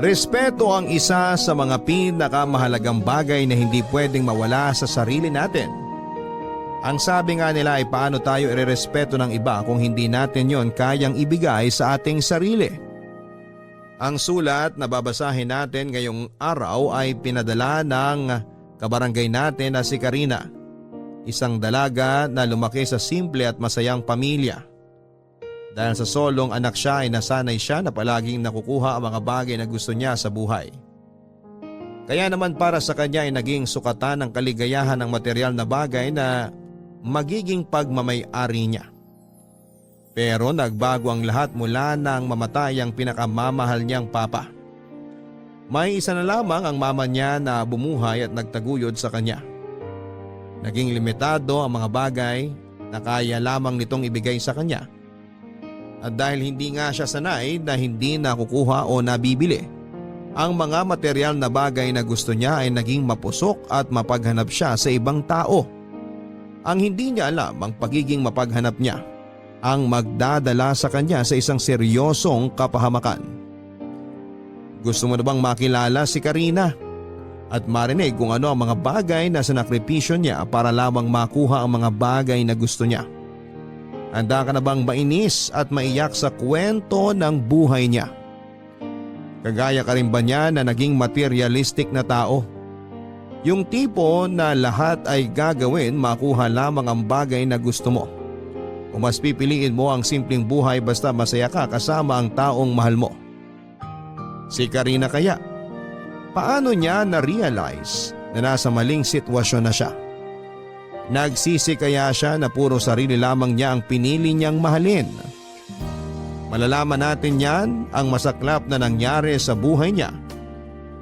Respeto ang isa sa mga pinakamahalagang bagay na hindi pwedeng mawala sa sarili natin. Ang sabi nga nila ay paano tayo irerespeto ng iba kung hindi natin yon kayang ibigay sa ating sarili. Ang sulat na babasahin natin ngayong araw ay pinadala ng kabarangay natin na si Karina, isang dalaga na lumaki sa simple at masayang pamilya. Dahil sa solong anak siya ay nasanay siya na palaging nakukuha ang mga bagay na gusto niya sa buhay. Kaya naman para sa kanya ay naging sukatan ng kaligayahan ng material na bagay na magiging pagmamay-ari niya. Pero nagbago ang lahat mula nang mamatay ang pinakamamahal niyang papa. May isa na lamang ang mama niya na bumuhay at nagtaguyod sa kanya. Naging limitado ang mga bagay na kaya lamang nitong ibigay sa kanya. At dahil hindi nga siya sanay na hindi nakukuha o nabibili, ang mga material na bagay na gusto niya ay naging mapusok at mapaghanap siya sa ibang tao. Ang hindi niya alam ang pagiging mapaghanap niya ang magdadala sa kanya sa isang seryosong kapahamakan. Gusto mo na bang makilala si Karina at marinig kung ano ang mga bagay na sinakripisyo niya para lamang makuha ang mga bagay na gusto niya? Handa ka na bang mainis at maiyak sa kwento ng buhay niya? Kagaya ka rin ba niya na naging materialistic na tao? Yung tipo na lahat ay gagawin makuha lamang ang bagay na gusto mo. O mas pipiliin mo ang simpleng buhay basta masaya ka kasama ang taong mahal mo. Si Karina kaya, paano niya na-realize na nasa maling sitwasyon na siya? Nagsisi kaya siya na puro sarili lamang niya ang pinili niyang mahalin? Malalaman natin yan ang masaklap na nangyari sa buhay niya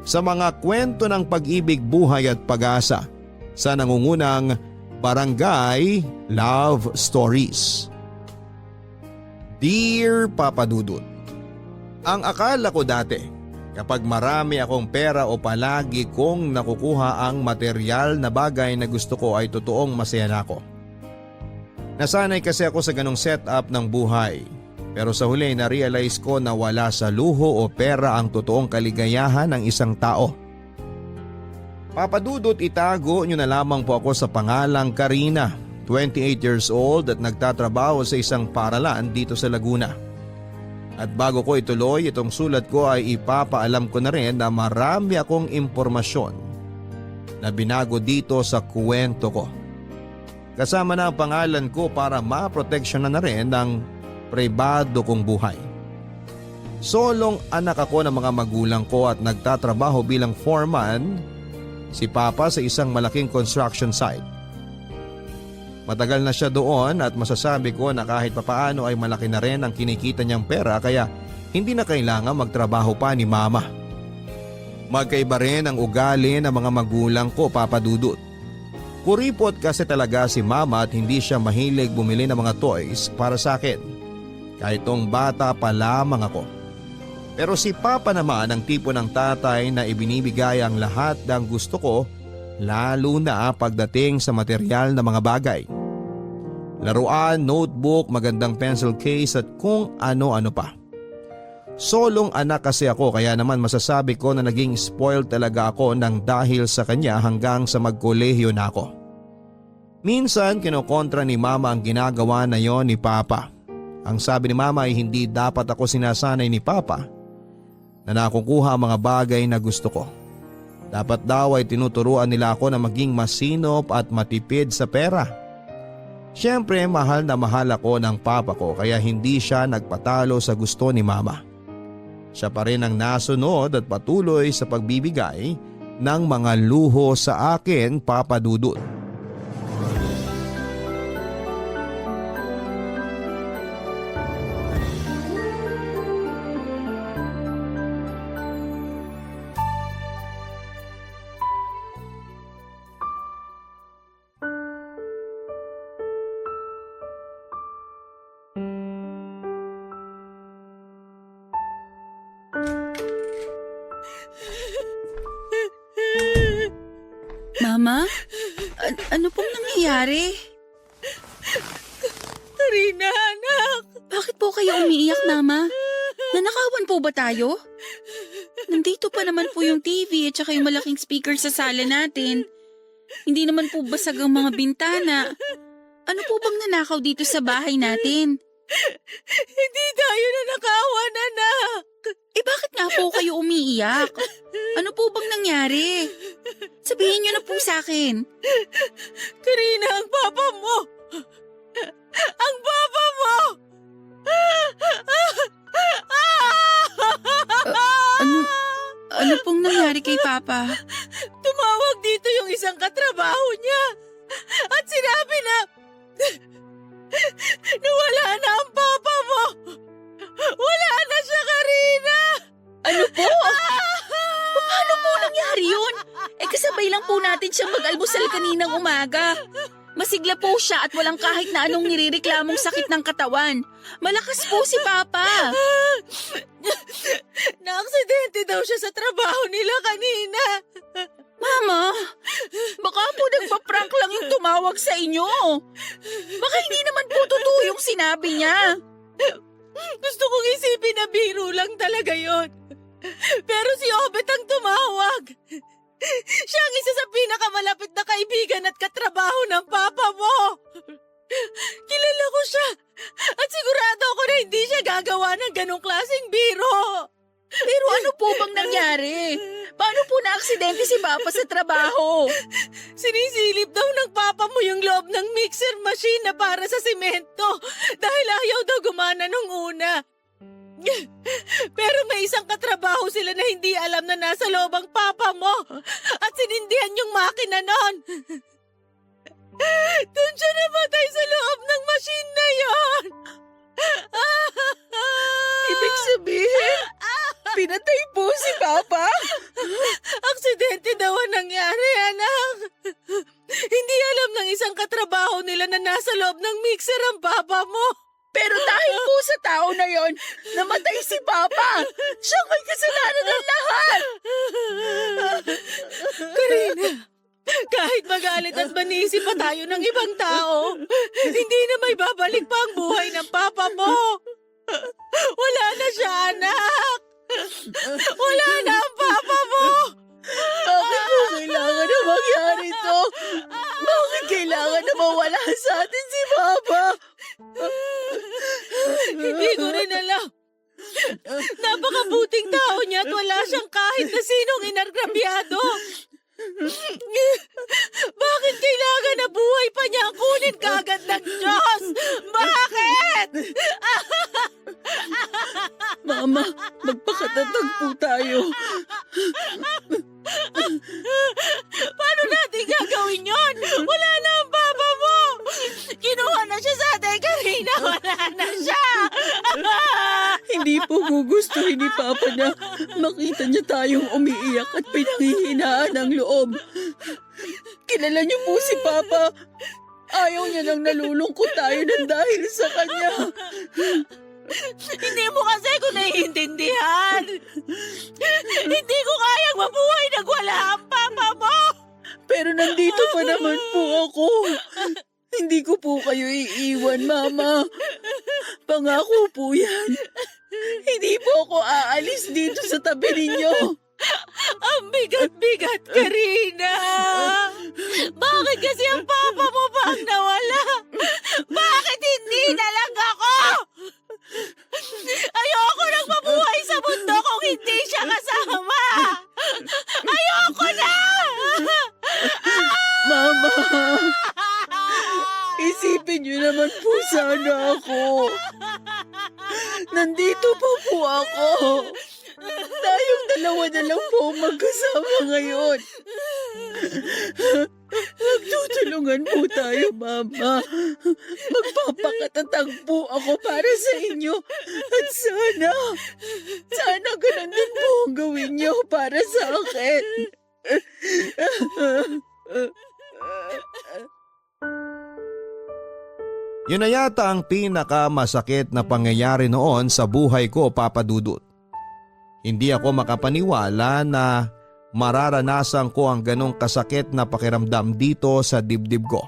sa mga kwento ng pag-ibig, buhay at pag-asa sa nangungunang Barangay Love Stories. Dear Papa Dudut, ang akala ko dati kapag marami akong pera o palagi kong nakukuha ang material na bagay na gusto ko ay totoong masaya na ako. Nasanay kasi ako sa ganong setup ng buhay. Pero sa huli na-realize ko na wala sa luho o pera ang totoong kaligayahan ng isang tao. Papadudot, itago nyo na lamang po ako sa pangalang Karina, 28 years old at nagtatrabaho sa isang paaralan dito sa Laguna. At bago ko ituloy itong sulat ko ay ipapaalam ko na rin na marami akong impormasyon na binago dito sa kwento ko. Kasama na ang pangalan ko para maproteksyonan na rin ng pribado kong buhay. Solong anak ako ng mga magulang ko at nagtatrabaho bilang foreman si Papa sa isang malaking construction site. Matagal na siya doon at masasabi ko na kahit papaano ay malaki na rin ang kinikita niyang pera kaya hindi na kailangan magtrabaho pa ni Mama. Magkaiba rin ang ugali ng mga magulang ko, Papa Dudut. Kuripot kasi talaga si Mama at hindi siya mahilig bumili ng mga toys para sa akin. Kahit tong bata pa lamang ako. Pero si Papa naman ang tipo ng tatay na ibinibigay ang lahat ng gusto ko, lalo na pagdating sa material na mga bagay. Laruan, notebook, magandang pencil case at kung ano-ano pa. Solong anak kasi ako kaya naman masasabi ko na naging spoiled talaga ako nang dahil sa kanya hanggang sa magkolehiyo na ako. Minsan kinokontra ni Mama ang ginagawa na yon ni Papa. Ang sabi ni Mama ay hindi dapat ako sinasanay ni Papa na nakukuha ang mga bagay na gusto ko. Dapat daw ay tinuturuan nila ako na maging masinop at matipid sa pera. Siyempre mahal na mahal ako ng Papa ko kaya hindi siya nagpatalo sa gusto ni Mama. Siya pa rin ang nasunod at patuloy sa pagbibigay ng mga luho sa akin, Papa Dudut. Mama? Ano pong nangyayari? Karina, anak! Bakit po kayo umiiyak, Mama? Nanakawan po ba tayo? nandito pa naman po yung TV at saka yung malaking speaker sa sala natin. Hindi naman po basag ang mga bintana. Ano po bang nanakaw dito sa bahay natin? Hindi tayo nanakawan, anak. Bakit nga po kayo umiiyak? Ano po bang nangyari? Sabihin niyo na po sa akin. Karina, ang papa mo! Ang papa mo! Ano pong nangyari kay Papa? Tumawag dito yung isang katrabaho niya at sinabi na wala na ang papa mo. Wala na siya, Karina. Ano po? Paano po nangyari yun? Kasabay lang po natin siyang mag-almusal kaninang umaga. Masigla po siya at walang kahit na anong nirereklamong sakit ng katawan. Malakas po si Papa. Naaksidente daw siya sa trabaho nila kanina. Mama, baka po nagpa-prank lang yung tumawag sa inyo. Baka hindi naman po totoo yung sinabi niya. Gusto kong isipin na biro lang talaga yon. Pero si Obet ang tumawag. Siya ang isa sa pinakamalapit na kaibigan at katrabaho ng papa mo. Kilala ko siya at sigurado ako na hindi siya gagawa ng ganong klaseng biro. Pero ano po bang nangyari? Paano po na-aksidente si Papa sa trabaho? Sinisilip daw ng papa mo yung loob ng mixer machine na para sa simento dahil ayaw daw gumana nung una. Pero may isang katrabaho sila na hindi alam na nasa loob ang papa mo at sinindihan yung makina nun. Doon siya namatay sa loob ng machine na yon. Ibig sabihin, pinatay po si Papa? Aksidente daw ang nangyari, anak. Hindi alam ng isang katrabaho nila na nasa loob ng mixer ang papa mo. Pero dahil po sa tao na yon, namatay si Papa. Siya may kasalanan ng lahat. Karina, kahit magalit at manisi pa tayo ng ibang tao, hindi na may babalik pa ang buhay ng papa mo. Wala na siya, anak. Wala na ang papa mo. Bakit po kailangan na mangyari to? Bakit kailangan na mawala sa atin si Papa? Hindi ko rin alam. Napakabuting tao niya at wala siyang kahit na sinong inargrabyado. Bakit kailangan na buhay pa niya ang kunin kagad ng Diyos? Bakit? Mama, magpakatatag po tayo. Paano natin gagawin yon? Wala na ang papa mo. Kinuha na siya sa atin, Karina. Wala na siya. Hindi po gugustuhin ni Papa na makita niya tayong umiiyak at pinanghihinaan ang loob. Kilala niyo po si Papa. Ayaw niya nang nalulungkot tayo ng dahil sa kanya. Hindi mo kasi ko naiintindihan. Hindi ko kayang mabuhay nang wala ang papa mo. Pero nandito pa naman po ako. Hindi ko po kayo iiwan, Mama. Pangako po yan. Hindi po ako aalis dito sa tabi ninyo. Ang bigat-bigat, Karina. Bakit kasi ang papa mo pa ang nawala? Bakit hindi na lang ako? Ayoko nang mabuhay sa mundo kung hindi siya kasama. Ayoko na! Mama, isipin niyo naman po sana ako. Nandito pa po ako. Tayong dalawa na lang po magkasama ngayon. Magtutulungan po tayo, Mama. Magpapakatatag po ako para sa inyo. At sana ganun din po ang gawin niyo para sa akin. Yun na yata ang pinakamasakit na pangyayari noon sa buhay ko, Papa Dudut. Hindi ako makapaniwala na mararanasan ko ang ganong kasakit na pakiramdam dito sa dibdib ko.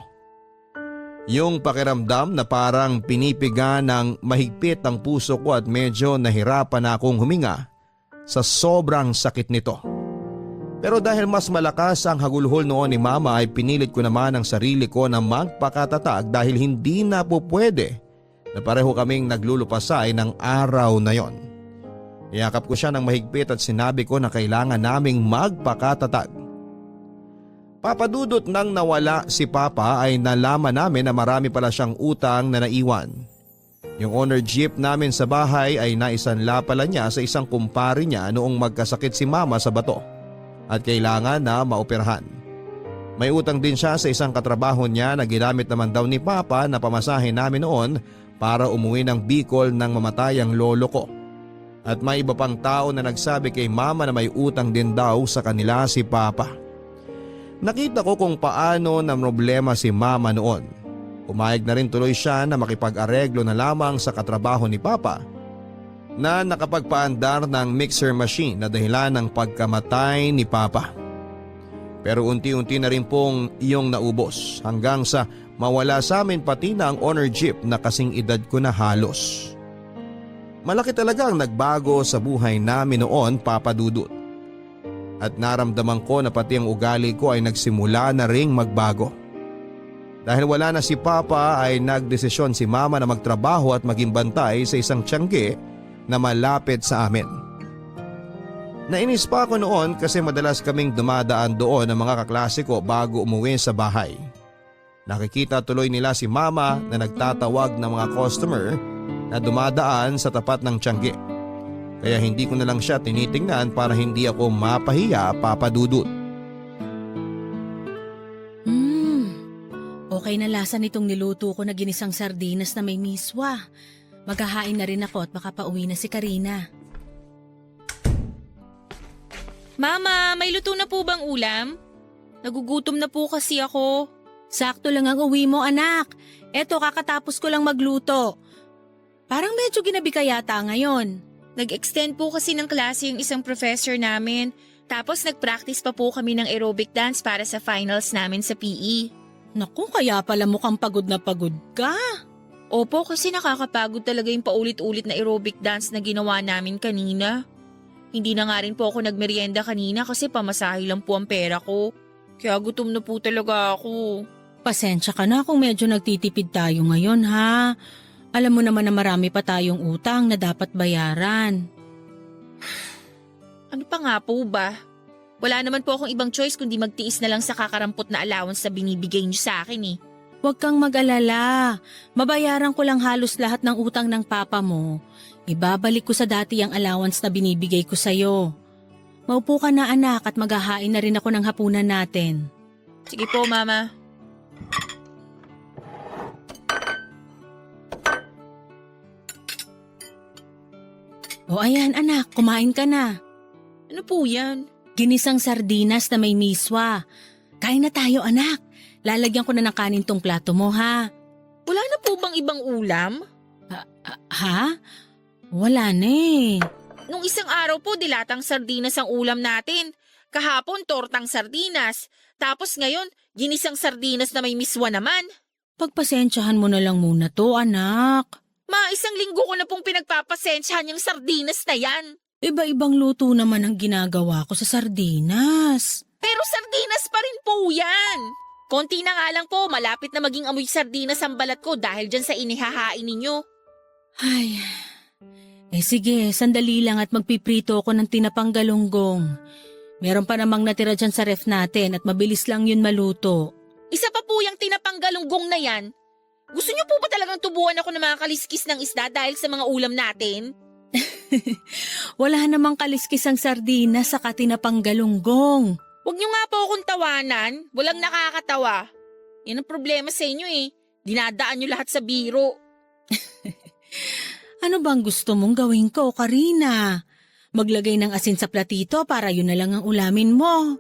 Yung pakiramdam na parang pinipiga ng mahigpit ang puso ko at medyo nahirapan na akong huminga sa sobrang sakit nito. Pero dahil mas malakas ang hagulhol noon ni Mama ay pinilit ko naman ang sarili ko na magpakatatag dahil hindi na po pwede na pareho kaming naglulupasay ng araw na yon. Niyakap ko siya ng mahigpit at sinabi ko na kailangan naming magpakatatag. Papadudot nang nawala si Papa ay nalaman namin na marami pala siyang utang na naiwan. Yung owner jeep namin sa bahay ay naisanla pala niya sa isang kumpare niya noong magkasakit si Mama sa bato at kailangan na maoperahan. May utang din siya sa isang katrabaho niya na ginamit naman daw ni Papa na pamasahe namin noon para umuwi ng Bicol nang mamatay ang lolo ko. At may iba pang tao na nagsabi kay Mama na may utang din daw sa kanila si Papa. Nakita ko kung paano na problema si Mama noon. Umayag na rin tuloy siya na makipag-areglo na lamang sa katrabaho ni Papa na nakapagpaandar ng mixer machine na dahilan ng pagkamatay ni Papa. Pero unti-unti na rin pong iyong naubos hanggang sa mawala sa amin pati na ang owner jeep na kasing edad ko na halos. Malaki talaga ang nagbago sa buhay namin noon, Papa Dudut. At naramdaman ko na pati ang ugali ko ay nagsimula na ring magbago. Dahil wala na si Papa ay nagdesisyon si Mama na magtrabaho at maging bantay sa isang tiyangge na malapit sa amin. Nainis pa ako noon kasi madalas kaming dumadaan doon ng mga kaklase ko bago umuwi sa bahay. Nakikita tuloy nila si Mama na nagtatawag ng mga customer na dumadaan sa tapat ng tiyangge. Kaya hindi ko na lang siya tinitingnan para hindi ako mapahiya, Papa Dudut. Okay na lasa nitong niluto ko na ginisang sardinas na may miswa. Maghahain na rin ako at makapauwi na si Karina. Mama, may luto na po bang ulam? Nagugutom na po kasi ako. Sakto lang ang uwi mo, anak. Eto, kakatapos ko lang magluto. Parang medyo ginabi ka yata ngayon. Nag-extend po kasi ng klase yung isang professor namin. Tapos nag-practice pa po kami ng aerobic dance para sa finals namin sa PE. Naku, kaya pala mukhang pagod na pagod ka. Opo, kasi nakakapagod talaga yung paulit-ulit na aerobic dance na ginawa namin kanina. Hindi na nga rin po ako nagmerienda kanina kasi pamasahe lang po ang pera ko. Kaya gutom na po talaga ako. Pasensya ka na kung medyo nagtitipid tayo ngayon, ha? Alam mo naman na marami pa tayong utang na dapat bayaran. Ano pa nga po ba? Wala naman po akong ibang choice kundi magtiis na lang sa kakarampot na allowance na binibigay niyo sa akin eh. Huwag kang mag-alala. Mabayaran ko lang halos lahat ng utang ng papa mo. Ibabalik ko sa dati ang allowance na binibigay ko sa'yo. Maupo ka na, anak, at maghahain na rin ako ng hapunan natin. Sige po, Mama. O ayan, anak, kumain ka na. Ano po yan? Ginisang sardinas na may miswa. Kain na tayo, anak. Lalagyan ko na ng kanin tong plato mo, ha? Wala na po bang ibang ulam? Ha? Wala na eh. Nung isang araw po, dilatang sardinas ang ulam natin. Kahapon, tortang sardinas. Tapos ngayon, ginisang sardinas na may miswa naman. Pagpasensyahan mo na lang muna to, anak. Isang linggo ko na pong pinagpapasensyahan yung sardinas na yan. Iba-ibang luto naman ang ginagawa ko sa sardinas. Pero sardinas pa rin po yan. Konti na nga lang po, malapit na maging amoy sardinas ang balat ko dahil dyan sa inihahain ninyo. Ay, sige, sandali lang at magpiprito ako ng tinapang galunggong. Meron pa namang natira dyan sa ref natin at mabilis lang yun maluto. Isa pa po yung tinapang galunggong na yan. Gusto niyo po ba talagang tubuan ako ng mga kaliskis ng isda dahil sa mga ulam natin? Wala namang kaliskis ang sardinas sa tinapang galunggong. Huwag niyo nga po akong tawanan. Walang nakakatawa. Yan ang problema sa inyo eh. Dinadaan niyo lahat sa biro. Ano bang gusto mong gawin ko, Karina? Maglagay ng asin sa platito para yun na lang ang ulamin mo.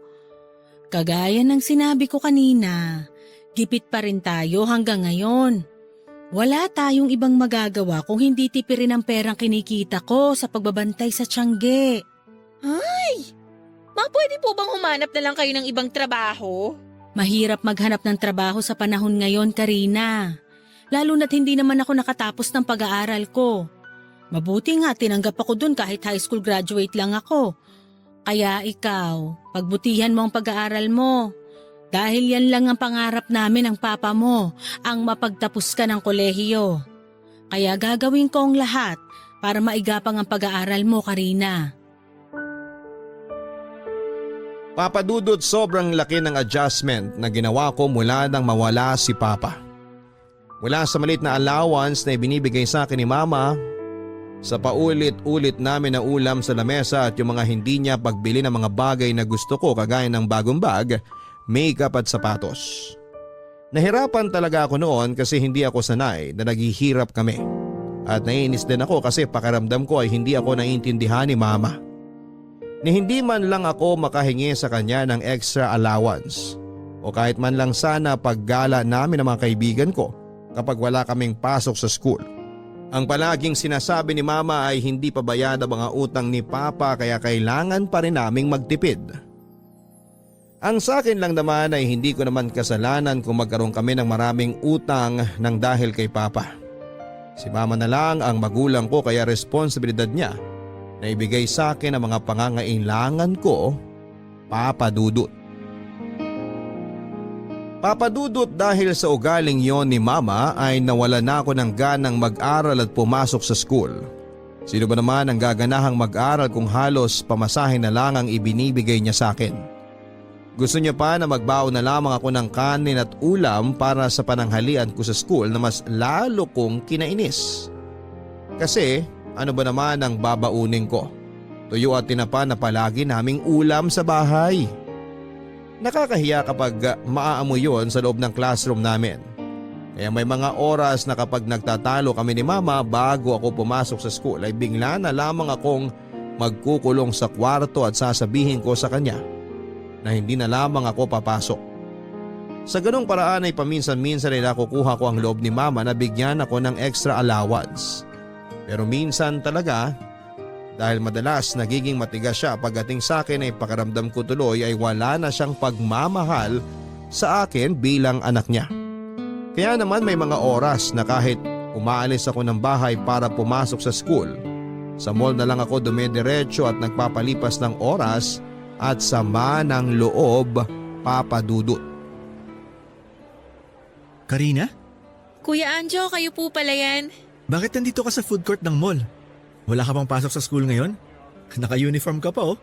Kagaya ng sinabi ko kanina, gipit pa rin tayo hanggang ngayon. Wala tayong ibang magagawa kung hindi tipirin ang perang kinikita ko sa pagbabantay sa tiyangge. Pwede po bang humanap na lang kayo ng ibang trabaho? Mahirap maghanap ng trabaho sa panahon ngayon, Karina. Lalo na't hindi naman ako nakatapos ng pag-aaral ko. Mabuti nga, tinanggap ako dun kahit high school graduate lang ako. Kaya ikaw, pagbutihan mo ang pag-aaral mo. Dahil yan lang ang pangarap namin ng papa mo, ang mapagtapos ka ng kolehiyo. Kaya gagawin ko ang lahat para maigapang ang pag-aaral mo, Karina. Papa Dudut, sobrang laki ng adjustment na ginawa ko mula nang mawala si Papa. Mula sa maliit na allowance na ibinibigay sa akin ni Mama, sa paulit-ulit namin na ulam sa lamesa at yung mga hindi niya pagbili ng mga bagay na gusto ko kagaya ng bagong bag, makeup at sapatos. Nahirapan talaga ako noon kasi hindi ako sanay na naghihirap kami. At naiinis din ako kasi pakiramdam ko ay hindi ako naiintindihan ni Mama. Ni hindi man lang ako makahingi sa kanya ng extra allowance o kahit man lang sana paggala namin ng mga kaibigan ko kapag wala kaming pasok sa school. Ang palaging sinasabi ni Mama ay hindi pa bayad ang mga utang ni Papa kaya kailangan pa rin naming magtipid. Ang sa akin lang naman ay hindi ko naman kasalanan kung magkaroon kami ng maraming utang nang dahil kay Papa. Si Mama na lang ang magulang ko kaya responsibilidad niya na ibigay sa akin ang mga pangangailangan ko, Papa Dudut. Papa Dudut, dahil sa ugaling yon ni Mama ay nawala na ako ng ganang mag-aral at pumasok sa school. Sino ba naman ang gaganahang mag-aral kung halos pamasahe na lang ang ibinibigay niya sa akin? Gusto niya pa na magbaon na lamang ako ng kanin at ulam para sa pananghalian ko sa school na mas lalo kong kinainis. Kasi ano ba naman ang babaunin ko? Tuyo at tinapa na palagi naming ulam sa bahay. Nakakahiya kapag maaamoy yon sa loob ng classroom namin. Kaya may mga oras na kapag nagtatalo kami ni Mama bago ako pumasok sa school ay bigla na lamang akong magkukulong sa kwarto at sasabihin ko sa kanya na hindi na lamang ako papasok. Sa ganong paraan ay paminsan-minsan ay nakukuha ko ang loob ni Mama na bigyan ako ng extra allowance. Pero minsan talaga, dahil madalas nagiging matigas siya pagdating sa akin ay pakiramdam ko tuloy ay wala na siyang pagmamahal sa akin bilang anak niya. Kaya naman may mga oras na kahit umaalis ako ng bahay para pumasok sa school, sa mall na lang ako dumidiretso at nagpapalipas ng oras at sama ng loob, Papa Dudut. Karina? Kuya Anjo, kayo po pala yan. Bakit nandito ka sa food court ng mall? Wala ka bang pasok sa school ngayon? Naka-uniform ka pa oh.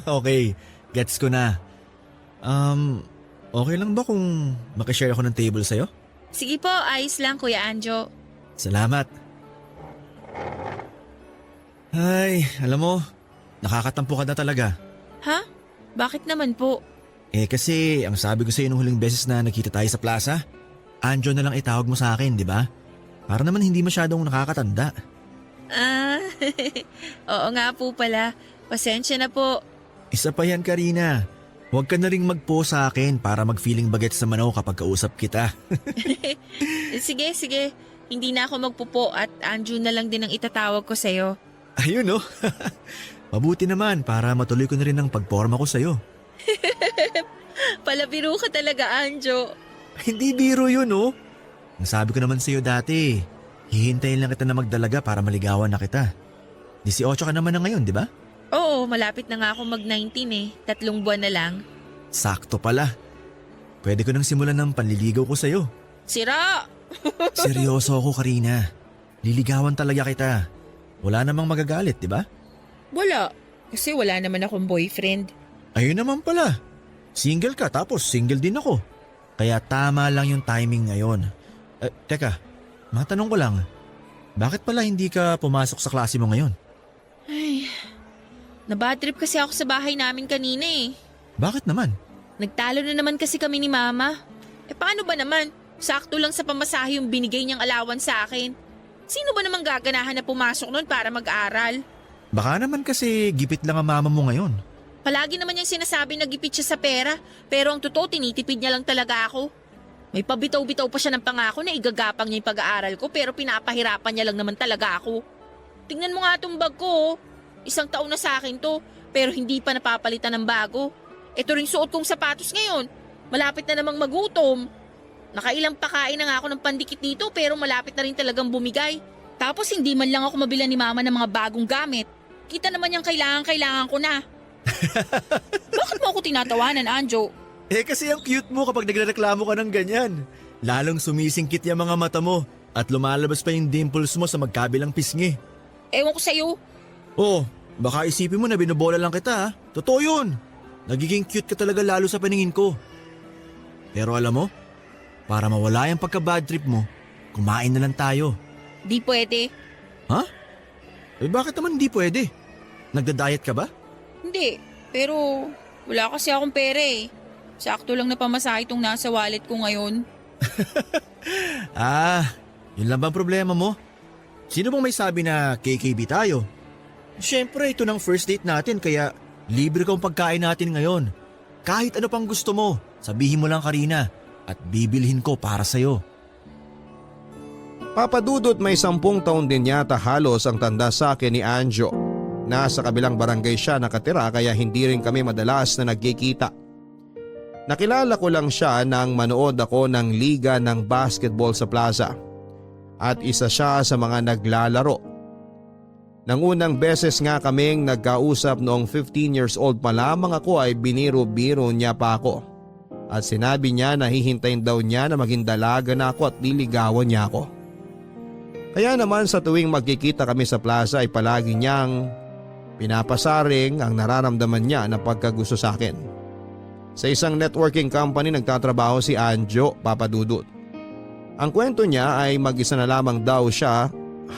Okay, gets ko na. Okay lang ba kung makishare ako ng table sa'yo? Sige po, ayos lang Kuya Anjo. Salamat. Ay, alam mo, nakakatampo ka na talaga. Ha? Bakit naman po? Kasi ang sabi ko sa'yo nung huling beses na nakita tayo sa plaza, Anjo na lang itawag mo sa akin, di ba? Para naman hindi masyadong nakakatanda. Oo nga po pala. Pasensya na po. Isa pa yan, Karina. Huwag ka na ring mag-po sa akin para mag-feeling bagets sa manaw kapag kausap kita. Sige. Hindi na ako magpupo at Anjo na lang din ang itatawag ko sa'yo. Ayun oh. Mabuti naman para matuloy ko na rin ang pagporma ko sa'yo. Palabiro ka talaga, Anjo. Hindi biro yun oh. Ang sabi ko naman sa'yo dati, hihintayin lang kita na magdalaga para maligawan na kita. 18 ka naman na ngayon, di ba? Oo, malapit na nga ako mag-19 eh. 3 buwan na lang. Sakto pala. Pwede ko nang simulan ng panliligaw ko sa'yo. Sira! Seryoso ako, Karina. Liligawan talaga kita. Wala namang magagalit, di ba? Wala. Kasi wala naman akong boyfriend. Ayun naman pala. Single ka tapos single din ako. Kaya tama lang yung timing ngayon. Teka, matanong ko lang. Bakit pala hindi ka pumasok sa klase mo ngayon? Ay, nabadtrip kasi ako sa bahay namin kanina eh. Bakit naman? Nagtalo na naman kasi kami ni Mama. Paano ba naman? Sakto lang sa pamasahe yung binigay niyang allowance sa akin. Sino ba naman gaganahan na pumasok nun para mag-aral? Baka naman kasi gipit lang ang mama mo ngayon. Palagi naman niyang sinasabi na gipit siya sa pera, pero ang totoo tinitipid niya lang talaga ako. May pabitaw-bitaw pa siya ng pangako na igagapang niya yung pag-aaral ko pero pinapahirapan niya lang naman talaga ako. Tingnan mo nga itong bag ko. 1 taon na sa akin to, pero hindi pa napapalitan ng bago. Ito ring suot kong sapatos ngayon. Malapit na namang magutom. Nakailang pakain na nga ako ng pandikit dito pero malapit na rin talagang bumigay. Tapos hindi man lang ako mabila ni mama ng mga bagong gamit. Kita naman yung kailangan ko na. Bakit mo ako tinatawanan, Anjo? Kasi ang cute mo kapag nagrereklamo ka ng ganyan. Lalong sumisingkit yung mga mata mo at lumalabas pa yung dimples mo sa magkabilang pisngi. Ewan ko sa'yo. Oh, baka isipin mo na binubola lang kita ha. Totoo yun. Nagiging cute ka talaga lalo sa paningin ko. Pero alam mo, para mawala yung pagka-bad trip mo, kumain na lang tayo. Di pwede. Ha? Bakit naman hindi pwede? Nagda-diet ka ba? Hindi, pero wala kasi akong pera eh. Sakto lang na pamasahe itong nasa wallet ko ngayon. Yun lang bang problema mo? Sino bang may sabi na KKB tayo? Siyempre, ito ng first date natin kaya libre kong pagkain natin ngayon. Kahit ano pang gusto mo, sabihin mo lang Karina at bibilhin ko para sa'yo. Papadudot may 10 taon din yata halos ang tanda sa akin ni Anjo. Nasa kabilang barangay siya nakatira kaya hindi rin kami madalas na nagkikita. Nakilala ko lang siya nang manood ako ng liga ng basketball sa plaza. At isa siya sa mga naglalaro. Nang unang beses nga kaming nagkausap noong 15 years old pa lamang ako ay biniro-biro niya pa ako. At sinabi niya na hihintayin daw niya na maging dalaga na ako at liligawan niya ako. Kaya naman sa tuwing magkikita kami sa plaza ay palagi niyang pinapasaring ang nararamdaman niya na pagkagusto sa akin. Sa isang networking company nagtatrabaho si Anjo, Papadudot. Ang kwento niya ay mag-isa na lamang daw siya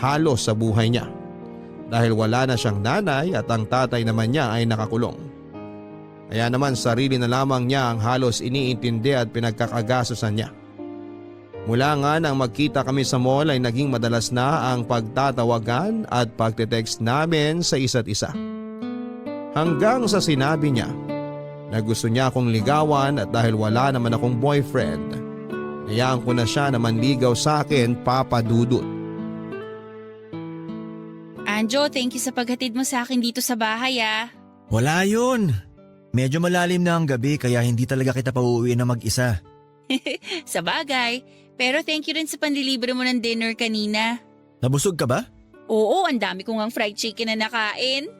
halos sa buhay niya. Dahil wala na siyang nanay at ang tatay naman niya ay nakakulong. Kaya naman sarili na lamang niya ang halos iniintindi at pinagkakagastusan niya. Mula nga nang magkita kami sa mall ay naging madalas na ang pagtatawagan at pagte-text namin sa isa't isa. Hanggang sa sinabi niya na gusto niya akong ligawan at dahil wala naman akong boyfriend, hayaan ko na siya na manligaw sa akin, Papadudot. Anjo, thank you sa paghatid mo sa akin dito sa bahay ah. Wala yun. Medyo malalim na ang gabi kaya hindi talaga kita pauuwiin na mag-isa. Sa bagay. Pero thank you rin sa panlilibre mo ng dinner kanina. Nabusog ka ba? Oo, ang dami ko ngang fried chicken na nakain.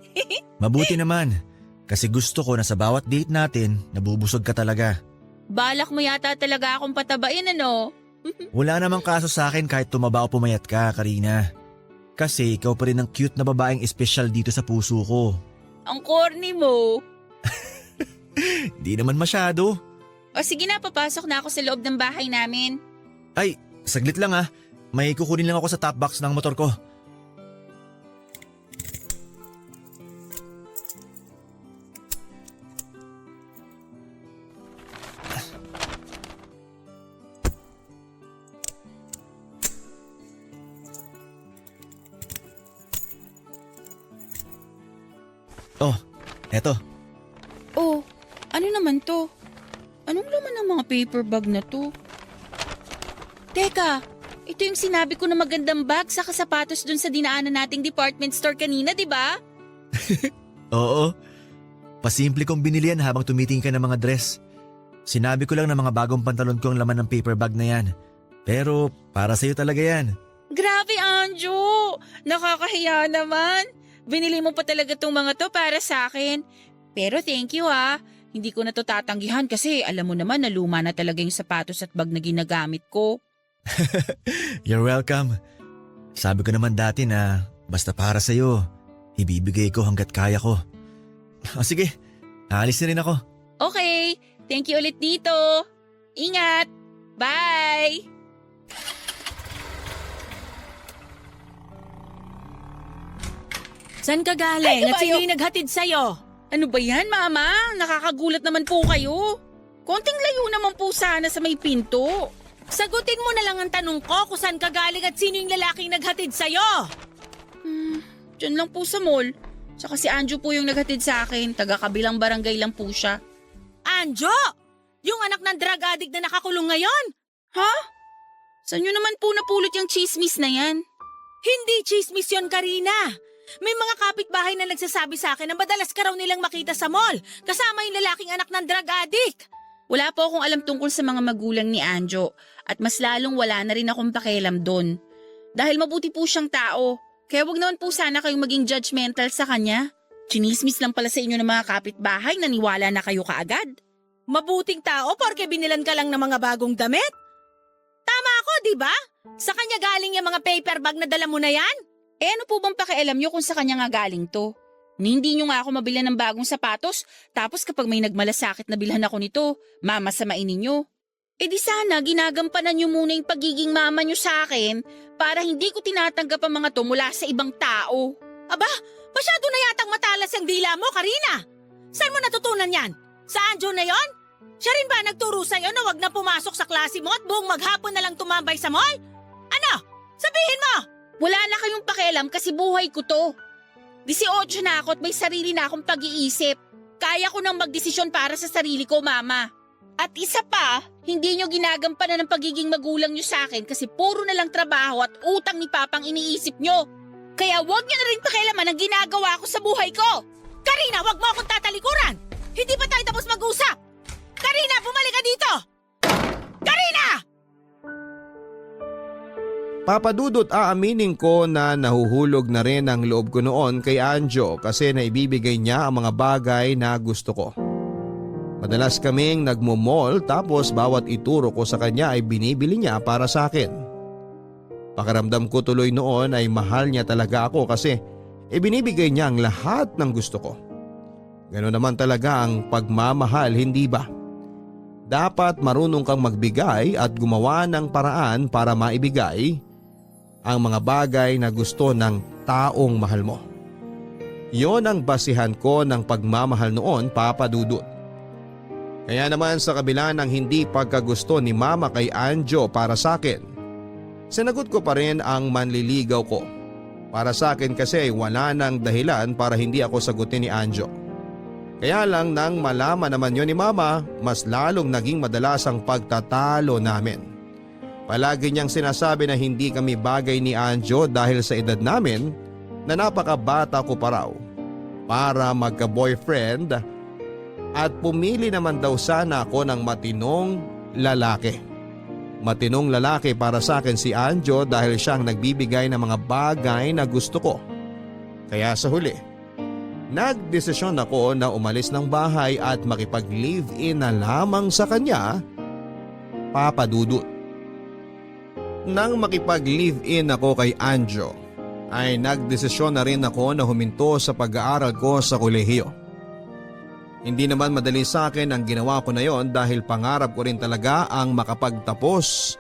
Mabuti naman. Kasi gusto ko na sa bawat date natin, nabubusog ka talaga. Balak mo yata talaga akong patabain ano? Wala namang kaso sa akin kahit tumaba o pumayat ka, Karina. Kasi ikaw pa rin ang cute na babaeng espesyal dito sa puso ko. Ang corny mo. Di naman masyado. O sige na, papasok na ako sa loob ng bahay namin. Ay, saglit lang ah. May kukunin lang ako sa top box ng motor ko. Oh, eto. Oh, ano naman to? Anong laman ng mga paper bag na to? Teka, ito yung sinabi ko na magandang bag sa sapatos dun sa dinaanan nating department store kanina, di ba? Oo. Pasimple kong binili yan habang tumitingin ka ng mga dress. Sinabi ko lang na mga bagong pantalon ko ang laman ng paper bag na yan. Pero para sa'yo talaga yan. Grabe, Anjo! Nakakahiya naman. Binili mo pa talaga tong mga to para sa akin. Pero thank you ah. Hindi ko na to tatanggihan kasi alam mo naman na luma na talaga yung sapatos at bag na ginagamit ko. You're welcome. Sabi ko naman dati na basta para sa'yo, ibibigay ko hanggat kaya ko. O sige, aalis na rin ako. Okay, thank you ulit dito. Ingat! Bye! Saan ka galing at sino yung naghatid sa'yo? Ano ba yan, Mama? Nakakagulat naman po kayo. Konting layo naman po sana sa may pinto. Sagutin mo na lang ang tanong ko kung saan ka galing at sino yung lalaking naghatid sa'yo. Diyan lang po sa mall. Tsaka si Anjo po yung naghatid sa akin. Taga-kabilang barangay lang po siya. Anjo! Yung anak ng drug addict na nakakulong ngayon? Ha? Saan nyo naman po napulot yung chismis na yan? Hindi chismis yun, Karina. May mga kapitbahay na nagsasabi sa akin na madalas ka raw nilang makita sa mall, kasama yung lalaking anak ng drug addict. Wala po akong alam tungkol sa mga magulang ni Anjo at mas lalong wala na rin akong pakialam doon. Dahil mabuti po siyang tao. Kaya wag naman po sana kayong maging judgmental sa kanya. Chinismis lang pala sa inyo ng mga kapitbahay, naniwala na kayo kaagad. Mabuting tao porke binilan ka lang ng mga bagong damit? Tama ako, di ba? Sa kanya galing yung mga paper bag na dala mo na yan? Eh ano po bang pakialam nyo kung sa kanya nga galing to? Ni hindi nyo nga ako mabili ng bagong sapatos, tapos kapag may nagmalasakit na bilhan ako nito, mamasamain ninyo. Eh di sana ginagampanan nyo muna yung pagiging mama nyo sa akin para hindi ko tinatanggap ang mga to mula sa ibang tao. Aba, masyado na yatang matalas ang dila mo, Karina. Saan mo natutunan yan? Sa Anjo na yon? Siya rin ba nagturo sa'yo na wag na pumasok sa klase mo at buong maghapon na lang tumambay sa mall? Ano? Sabihin mo! Wala na kayong pakialam kasi buhay ko to. 18 na ako at may sarili na akong pag-iisip. Kaya ko nang magdesisyon para sa sarili ko, mama. At isa pa, hindi nyo ginagampanan ng pagiging magulang nyo sa akin kasi puro na lang trabaho at utang ni Papang iniisip nyo. Kaya wag nyo na rin pakialaman ang ginagawa ko sa buhay ko. Karina, wag mo akong tatalikuran! Hindi pa tayo tapos mag-usap! Karina, bumalik ka dito! Karina! Papa Dudut, aaminin ko na nahuhulog na rin ang loob ko noon kay Anjo kasi naibibigay niya ang mga bagay na gusto ko. Madalas kaming nagmo-mall tapos bawat ituro ko sa kanya ay binibili niya para sa akin. Pakiramdam ko tuloy noon ay mahal niya talaga ako kasi ibinibigay niya ang lahat ng gusto ko. Ganoon naman talaga ang pagmamahal, hindi ba? Dapat marunong kang magbigay at gumawa ng paraan para maibigay ang mga bagay na gusto ng taong mahal mo. Yon ang basihan ko ng pagmamahal noon, Papa Dudut. Kaya naman sa kabila ng hindi pagkagusto ni Mama kay Anjo para sa akin, sinagot ko pa rin ang manliligaw ko. Para sa akin kasi wala nang dahilan para hindi ako sagutin ni Anjo. Kaya lang nang malaman naman yon ni Mama, mas lalong naging madalas ang pagtatalo namin. Palagi niyang sinasabi na hindi kami bagay ni Anjo dahil sa edad namin na napakabata ko pa raw para magka-boyfriend at pumili naman daw sana ako ng matinong lalaki. Matinong lalaki para sa akin si Anjo dahil siyang nagbibigay ng mga bagay na gusto ko. Kaya sa huli, nagdesisyon ako na umalis ng bahay at makipag-live-in na lamang sa kanya, Papa Dudut. Nang makipag-live-in ako kay Anjo, ay nagdesisyon na rin ako na huminto sa pag-aaral ko sa kolehiyo. Hindi naman madali sa akin ang ginawa ko na yon dahil pangarap ko rin talaga ang makapagtapos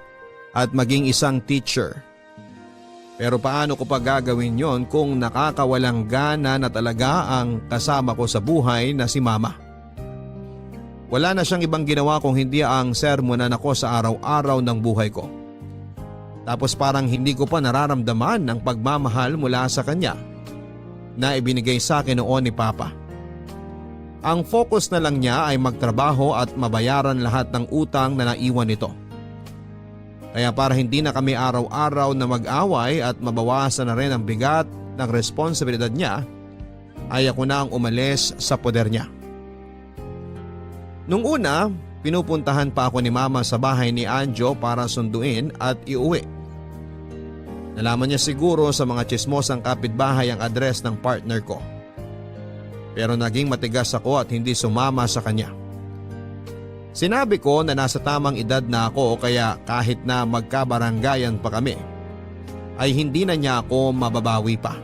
at maging isang teacher. Pero paano ko pa gagawin yon kung nakakawalang gana na talaga ang kasama ko sa buhay na si Mama? Wala na siyang ibang ginawa kung hindi ang sermonan ako sa araw-araw ng buhay ko. Tapos parang hindi ko pa nararamdaman ang pagmamahal mula sa kanya na ibinigay sa akin noon ni Papa. Ang focus na lang niya ay magtrabaho at mabayaran lahat ng utang na naiwan nito. Kaya para hindi na kami araw-araw na mag-away at mabawasan na rin ang bigat ng responsibilidad niya, ay ako na ang umalis sa poder niya. Nung una, pinupuntahan pa ako ni Mama sa bahay ni Anjo para sunduin at iuwi. Nalaman niya siguro sa mga tsismosang kapitbahay ang address ng partner ko. Pero naging matigas ako at hindi sumama sa kanya. Sinabi ko na nasa tamang edad na ako kaya kahit na magkabaranggayan pa kami, ay hindi na niya ako mababawi pa.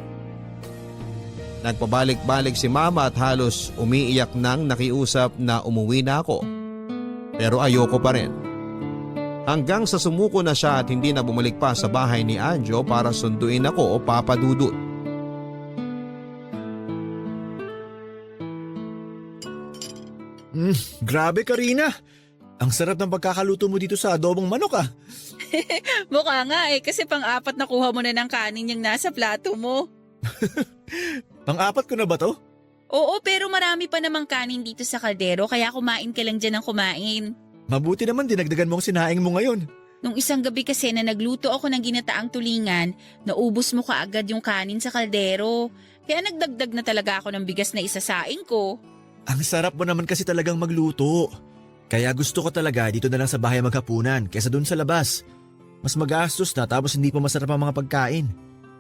Nagpabalik-balik si Mama at halos umiiyak nang nakiusap na umuwi na ako. Pero ayoko pa rin. Hanggang sa sumuko na siya at hindi na bumalik pa sa bahay ni Anjo para sunduin ako, Papa Dudut. Grabe, Karina. Ang sarap ng pagkakaluto mo dito sa adobong manok ah. Mukha nga kasi pang-apat na kuha mo na ng kanin yung nasa plato mo. Pang-apat ko na ba to? Oo, pero marami pa namang kanin dito sa kaldero kaya kumain ka lang dyan ng kumain. Mabuti naman dinagdagan mo ang sinaing mo ngayon. Nung isang gabi kasi na nagluto ako ng ginataang tulingan, naubos mo kaagad yung kanin sa kaldero. Kaya nagdagdag na talaga ako ng bigas na isasaing ko. Ang sarap mo naman kasi talagang magluto. Kaya gusto ko talaga dito na lang sa bahay maghapunan kaysa dun sa labas. Mas magastos na tapos hindi pa masarap ang mga pagkain.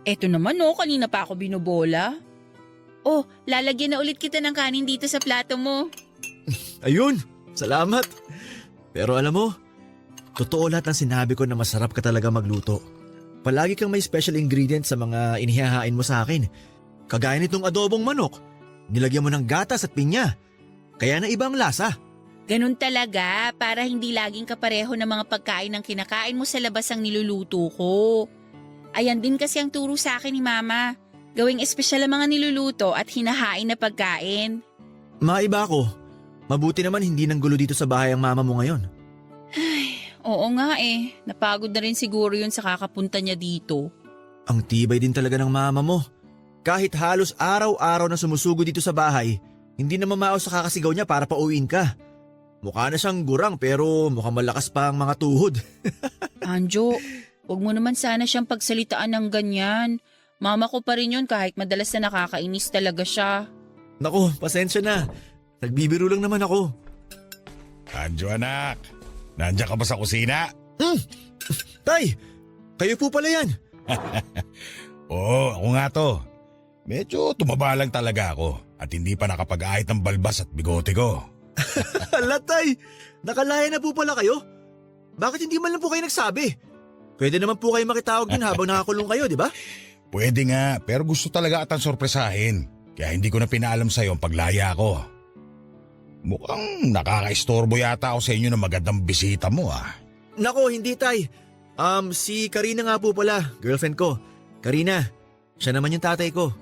Eto naman kanina pa ako binobola. Oh, lalagyan na ulit kita ng kanin dito sa plato mo. Ayun, salamat. Pero alam mo, totoo lahat ng sinabi ko na masarap ka talaga magluto. Palagi kang may special ingredient sa mga inihahain mo sa akin. Kagaya nitong adobong manok. Nilagyan mo ng gatas at pinya. Kaya na ibang lasa. Ganun talaga, para hindi laging kapareho ng mga pagkain ng kinakain mo sa labas ang niluluto ko. Ayan din kasi ang turo sa akin ni Mama. Gawing espesyal ang mga niluluto at hinahain na pagkain. Maiba ako. Mabuti naman hindi nang gulo dito sa bahay ang mama mo ngayon. Oo nga napagod na rin siguro yun sa kakapunta niya dito. Ang tibay din talaga ng mama mo. Kahit halos araw-araw na sumusugod dito sa bahay, hindi na mamao sa kakasigaw niya para pauwiin ka. Mukha na siyang gurang pero mukhang malakas pa ang mga tuhod. Anjo, wag mo naman sana siyang pagsalitaan ng ganyan. Mama ko pa rin yun kahit madalas na nakakainis talaga siya. Naku, pasensya na. Nagbibiro lang naman ako. Anjo anak, nandiyan ka ba sa kusina? Tay, kayo po pala yan. Oo, ako nga to. Medyo tumaba lang talaga ako at hindi pa nakapag-ahit ng balbas at bigote ko. Hala tay, nakalaya na po pala kayo. Bakit hindi man lang po kayo nagsabi? Pwede naman po kayo makitawag din habang nakakulong kayo, di ba? Pwede nga, pero gusto talaga atang sorpresahin. Kaya hindi ko na pinaalam sa'yo ang paglaya ko. Mukhang nakaka-istorbo yata ako sa inyo ng magandang bisita mo Nako, hindi tay. Si Karina nga po pala, girlfriend ko. Karina, siya naman yung tatay ko.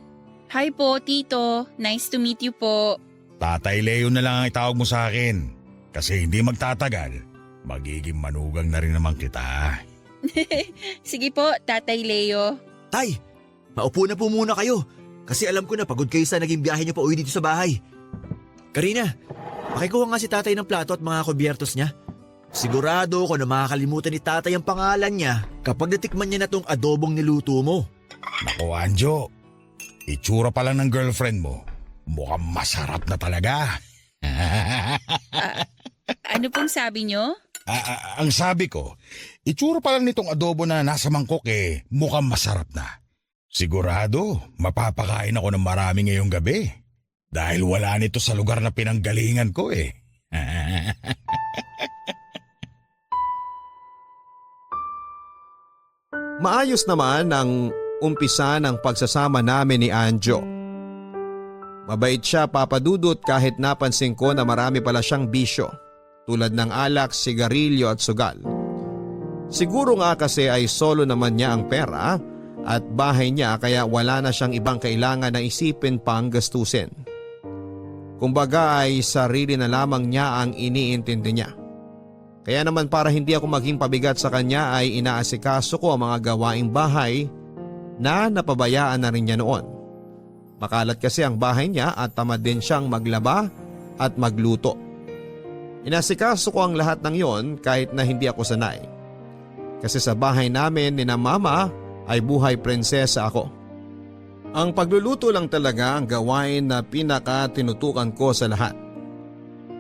Hi po, Tito. Nice to meet you po. Tatay Leo na lang ang itawag mo sa akin. Kasi hindi magtatagal, magiging manugang na rin naman kita. Sige po, Tatay Leo. Tay, maupo na po muna kayo. Kasi alam ko na pagod kayo sa naging biyahe niyo pa uwi dito sa bahay. Karina, pakikuha nga si tatay ng plato at mga kubyertos niya. Sigurado ako na makakalimutan ni tatay ang pangalan niya kapag natikman niya na tong adobong niluto mo. Naku Anjo, itsura pa lang ng girlfriend mo, mukhang masarap na talaga. Ano pong sabi niyo? Ang sabi ko, itsura pa lang nitong adobo na nasa mangkok mukhang masarap na. Sigurado, mapapakain ako ng marami ngayong gabi. Dahil wala nito sa lugar na pinanggalingan ko Maayos naman ang umpisa ng pagsasama namin ni Anjo. Mabait siya papadudot kahit napansin ko na marami pala siyang bisyo tulad ng alak, sigarilyo at sugal. Siguro nga kasi ay solo naman niya ang pera at bahay niya kaya wala na siyang ibang kailangan na isipin pang gastusin. Kumbaga ay sarili na lamang niya ang iniintindi niya. Kaya naman para hindi ako maging pabigat sa kanya ay inaasikaso ko ang mga gawaing bahay na napabayaan na rin niya noon. Makalat kasi ang bahay niya at tamad din siyang maglaba at magluto. Inasikaso ko ang lahat ng yon kahit na hindi ako sanay. Kasi sa bahay namin ni na mama ay buhay prinsesa ako. Ang pagluluto lang talaga ang gawain na pinaka-tinutukan ko sa lahat.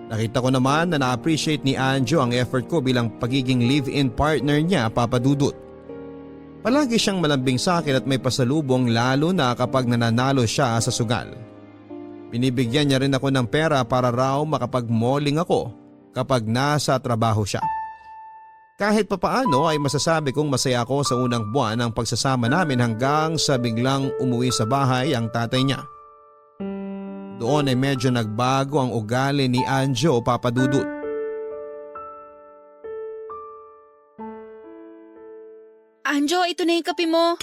Nakita ko naman na na-appreciate ni Anjo ang effort ko bilang pagiging live-in partner niya, Papa Dudut. Palagi siyang malambing sa akin at may pasalubong lalo na kapag nananalo siya sa sugal. Binibigyan niya rin ako ng pera para raw makapag-malling ako kapag nasa trabaho siya. Kahit papaano ay masasabi kong masaya ako sa unang buwan ng pagsasama namin hanggang sa biglang umuwi sa bahay ang tatay niya. Doon ay medyo nagbago ang ugali ni Anjo, Papa Dudut. Anjo, ito na yung kape mo.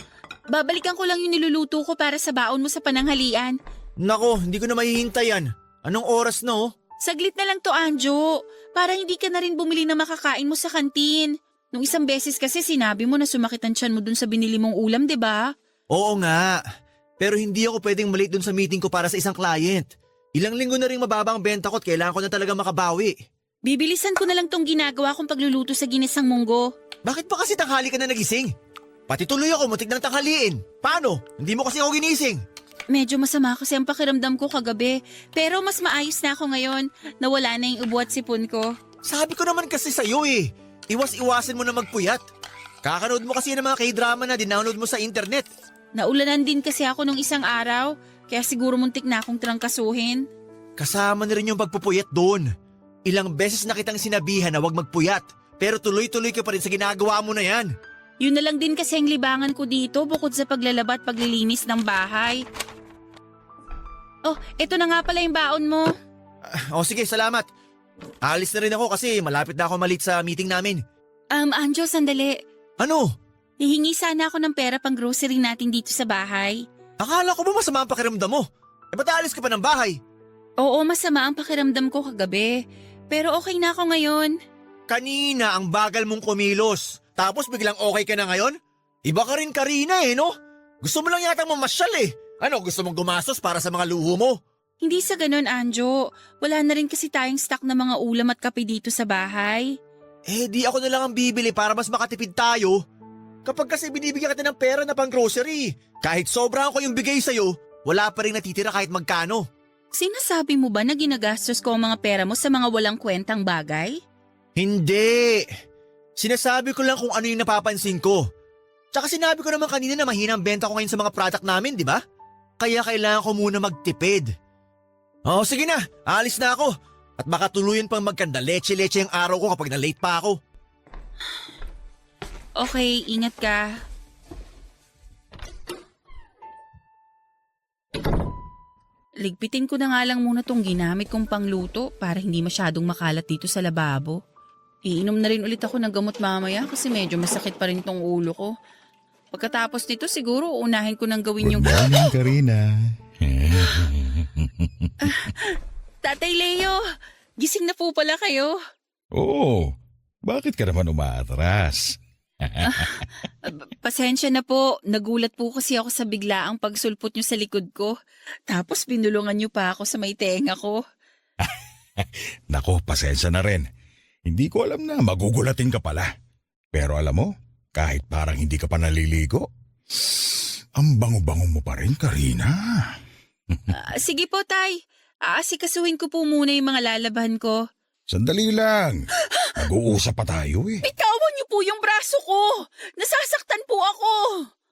Babalikan ko lang yung niluluto ko para sa baon mo sa pananghalian. Nako, hindi ko na mahihintay yan. Anong oras na Saglit na lang to, Anjo. Para hindi ka na rin bumili na makakain mo sa kantin. Nung isang beses kasi sinabi mo na sumakit ang tiyan mo dun sa binili mong ulam, 'di ba? Oo nga. Pero hindi ako pwedeng malate dun sa meeting ko para sa isang client. Ilang linggo na rin mababa ang benta ko at kailangan ko na talaga makabawi. Bibilisan ko na lang tong ginagawa kong pagluluto sa ginisang munggo. Bakit pa kasi tanghali ka na nagising? Pati tuloy ako muntik nang tanghaliin. Paano? Hindi mo kasi ako ginising. Medyo masama kasi ang pakiramdam ko kagabi. Pero mas maayos na ako ngayon. Nawala na yung ubo at sipon ko. Sabi ko naman kasi sa'yo Iwas-iwasin mo na magpuyat. Kakanood mo kasi ng mga K-drama na dinownload mo sa internet. Naulanan din kasi ako nung isang araw, kaya siguro muntik na akong trangkasuhin. Kasama na rin yung pagpupuyat doon. Ilang beses na kitang sinabihan na huwag magpuyat, pero tuloy-tuloy ka pa rin sa ginagawa mo na yan. Yun na lang din kasi ang libangan ko dito bukod sa paglalaba at paglilinis ng bahay. Oh, eto na nga pala yung baon mo. O sige, salamat. Alis na rin ako kasi malapit na ako malit sa meeting namin. Anjo, sandali. Ano? Hihingi sana ako ng pera pang grocery natin dito sa bahay. Akala ko ba masama ang pakiramdam mo? Ba't aalis ka pa ng bahay? Oo, masama ang pakiramdam ko kagabi. Pero okay na ako ngayon. Kanina ang bagal mong kumilos. Tapos biglang okay ka na ngayon? Iba ka rin Karina no? Gusto mo lang yata mamasyal Ano, gusto mong gumastos para sa mga luho mo? Hindi sa ganon, Anjo. Wala na rin kasi tayong stock na mga ulam at kape dito sa bahay. Di ako na lang ang bibili para mas makatipid tayo. Kapag kasi binibigyan kita ng pera na pang grocery, kahit sobrang ko yung bigay sa'yo, wala pa rin natitira kahit magkano. Sinasabi mo ba na ginagastos ko ang mga pera mo sa mga walang kwentang bagay? Hindi. Sinasabi ko lang kung ano yung napapansin ko. Tsaka sinabi ko naman kanina na mahina ang benta ko ngayon sa mga product namin, di ba? Kaya kailangan ko muna magtipid. Sige na, alis na ako. At baka tuluyan pang magkanda leche-leche ang araw ko kapag na-late pa ako. Okay, ingat ka. Ligpitin ko na nga lang muna tong ginamit kong pangluto para hindi masyadong makalat dito sa lababo. Iinom na rin ulit ako ng gamot mamaya kasi medyo masakit pa rin tong ulo ko. Pagkatapos nito siguro unahin ko nang gawin yung... Good morning, Karina. Tatay Leo, gising na po pala kayo. Oo, bakit ka naman umaatras? Pasensya na po, nagulat po kasi ako sa biglaang pagsulpot nyo sa likod ko. Tapos binulungan nyo pa ako sa may tenga ko. Nako, pasensya na rin. Hindi ko alam na magugulatin ka pala. Pero alam mo, kahit parang hindi ka pa naliligo, ang bango-bango mo pa rin, Karina. Sige po, Tay. Aasikasuhin ko po muna yung mga lalaban ko. Sandali lang. Mag-uusap pa tayo Bitawan niyo po yung braso ko! Nasasaktan po ako!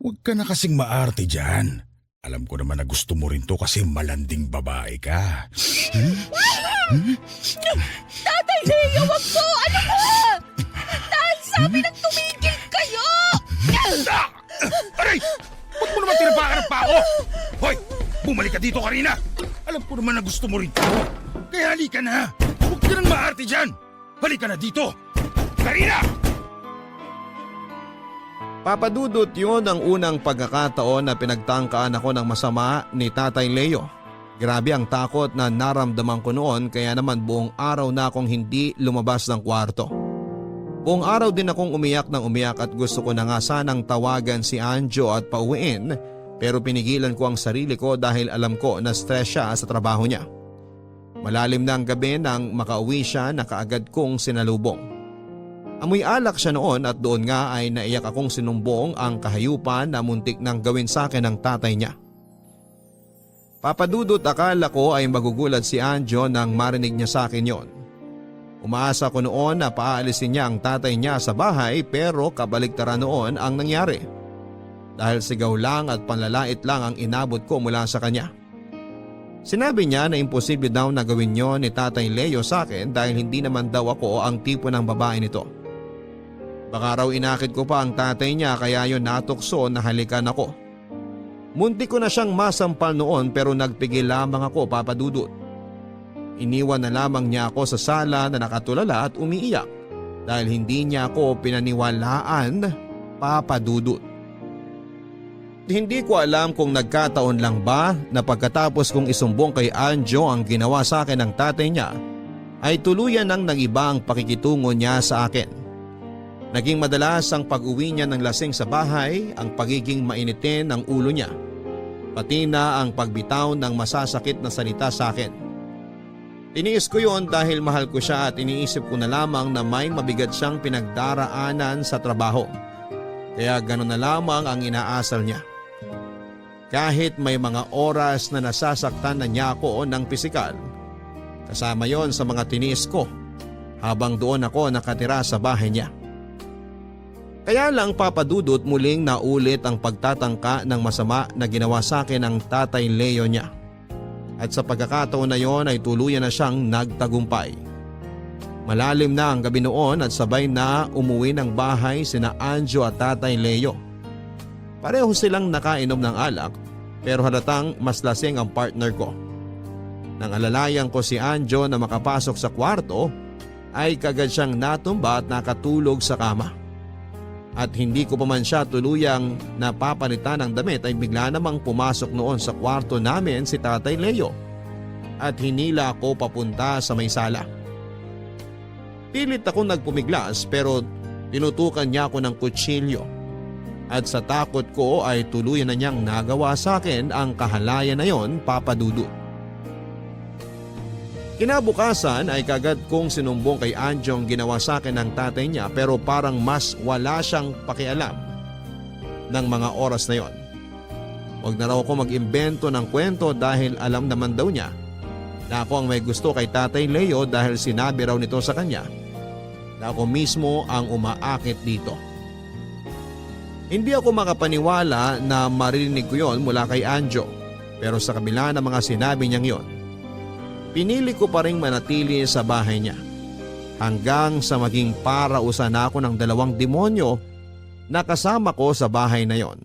Huwag ka na kasing maarte dyan. Alam ko naman na gusto mo rin to kasi malanding babae ka. Tatay Leo, wag po! Ano ba? Dahil sabi nang tumigil kayo! Aray! Ba't mo naman tinapakan ng pako? Hoy! Bumalik ka dito, Karina! Alam ko naman na gusto mo rin to. Kaya halika na! Huwag ka nang maarte dyan! Halika na dito! Karina! Papadudot yun ang unang pagkakataon na pinagtangkaan ako ng masama ni Tatay Leo. Grabe ang takot na naramdaman ko noon kaya naman buong araw na akong hindi lumabas ng kwarto. Buong araw din akong umiyak ng umiyak at gusto ko na nga sanang tawagan si Anjo at pauwiin pero pinigilan ko ang sarili ko dahil alam ko na stress siya sa trabaho niya. Malalim na ang gabi nang makauwi siya na kaagad kong sinalubong. Amoy alak siya noon at doon nga ay naiyak akong sinumbong ang kahayupan na muntik nang gawin sa akin ng tatay niya. Papadudot akala ko ay magugulat si Anjo nang marinig niya sa akin yon. Umaasa ko noon na paalisin niya ang tatay niya sa bahay pero kabaligtaran noon ang nangyari. Dahil sigaw lang at panlalait lang ang inabot ko mula sa kanya. Sinabi niya na imposible daw na gawin yon ni Tatay Leo sa akin dahil hindi naman daw ako ang tipo ng babae nito. Baka raw inakit ko pa ang tatay niya kaya yon natukso na halikan ako. Muntik ko na siyang masampal noon pero nagpigil lamang ako, Papadudot. Iniwan na lamang niya ako sa sala na nakatulala at umiiyak dahil hindi niya ako pinaniwalaan, Papadudot. Hindi ko alam kung nagkataon lang ba na pagkatapos kong isumbong kay Anjo ang ginawa sa akin ng tatay niya ay tuluyan nang nagiba ang pakikitungo niya sa akin. Naging madalas ang pag-uwi niya ng lasing sa bahay, ang pagiging mainitin ng ulo niya, pati na ang pagbitaw ng masasakit na salita sa akin. Tiniis ko yon dahil mahal ko siya at iniisip ko na lamang na may mabigat siyang pinagdaraanan sa trabaho. Kaya gano'n na lamang ang inaasal niya. Kahit may mga oras na nasasaktan na niya ako ng pisikal, kasama yon sa mga tiniis ko habang doon ako nakatira sa bahay niya. Kaya lang papadudot muling naulit ang pagtatangka ng masama na ginawa sa akin ng tatay Leo niya. At sa pagkakataon na yon ay tuluyan na siyang nagtagumpay. Malalim na ang gabi noon at sabay na umuwi ng bahay sina Anjo at tatay Leo. Pareho silang nakainom ng alak pero halatang mas lasing ang partner ko. Nang alalayan ko si Anjo na makapasok sa kwarto ay kagad siyang natumba at nakatulog sa kama. At hindi ko pa man siya tuluyang napapalitan ng damit ay bigla namang pumasok noon sa kwarto namin si tatay Leo at hinila ako papunta sa may sala. Pilit ako nagpumiglas pero tinutukan niya ako ng kutsilyo at sa takot ko ay tuluyan na niyang nagawa sa akin ang kahalayan na yon, Papa Dudut. Kinabukasan ay kagad kong sinumbong kay Anjo ang ginawa sa akin ng tatay niya pero parang mas wala siyang pakialam ng mga oras na yon. Huwag na raw ako mag-imbento ng kwento dahil alam naman daw niya na ako ang may gusto kay tatay Leo dahil sinabi raw nito sa kanya na ako mismo ang umaakit dito. Hindi ako makapaniwala na marinig ko yon mula kay Anjo pero sa kabila ng mga sinabi niyang yon, pinili ko pa ring manatili sa bahay niya hanggang sa maging parausan ako ng 2 demonyo na kasama ko sa bahay na yon.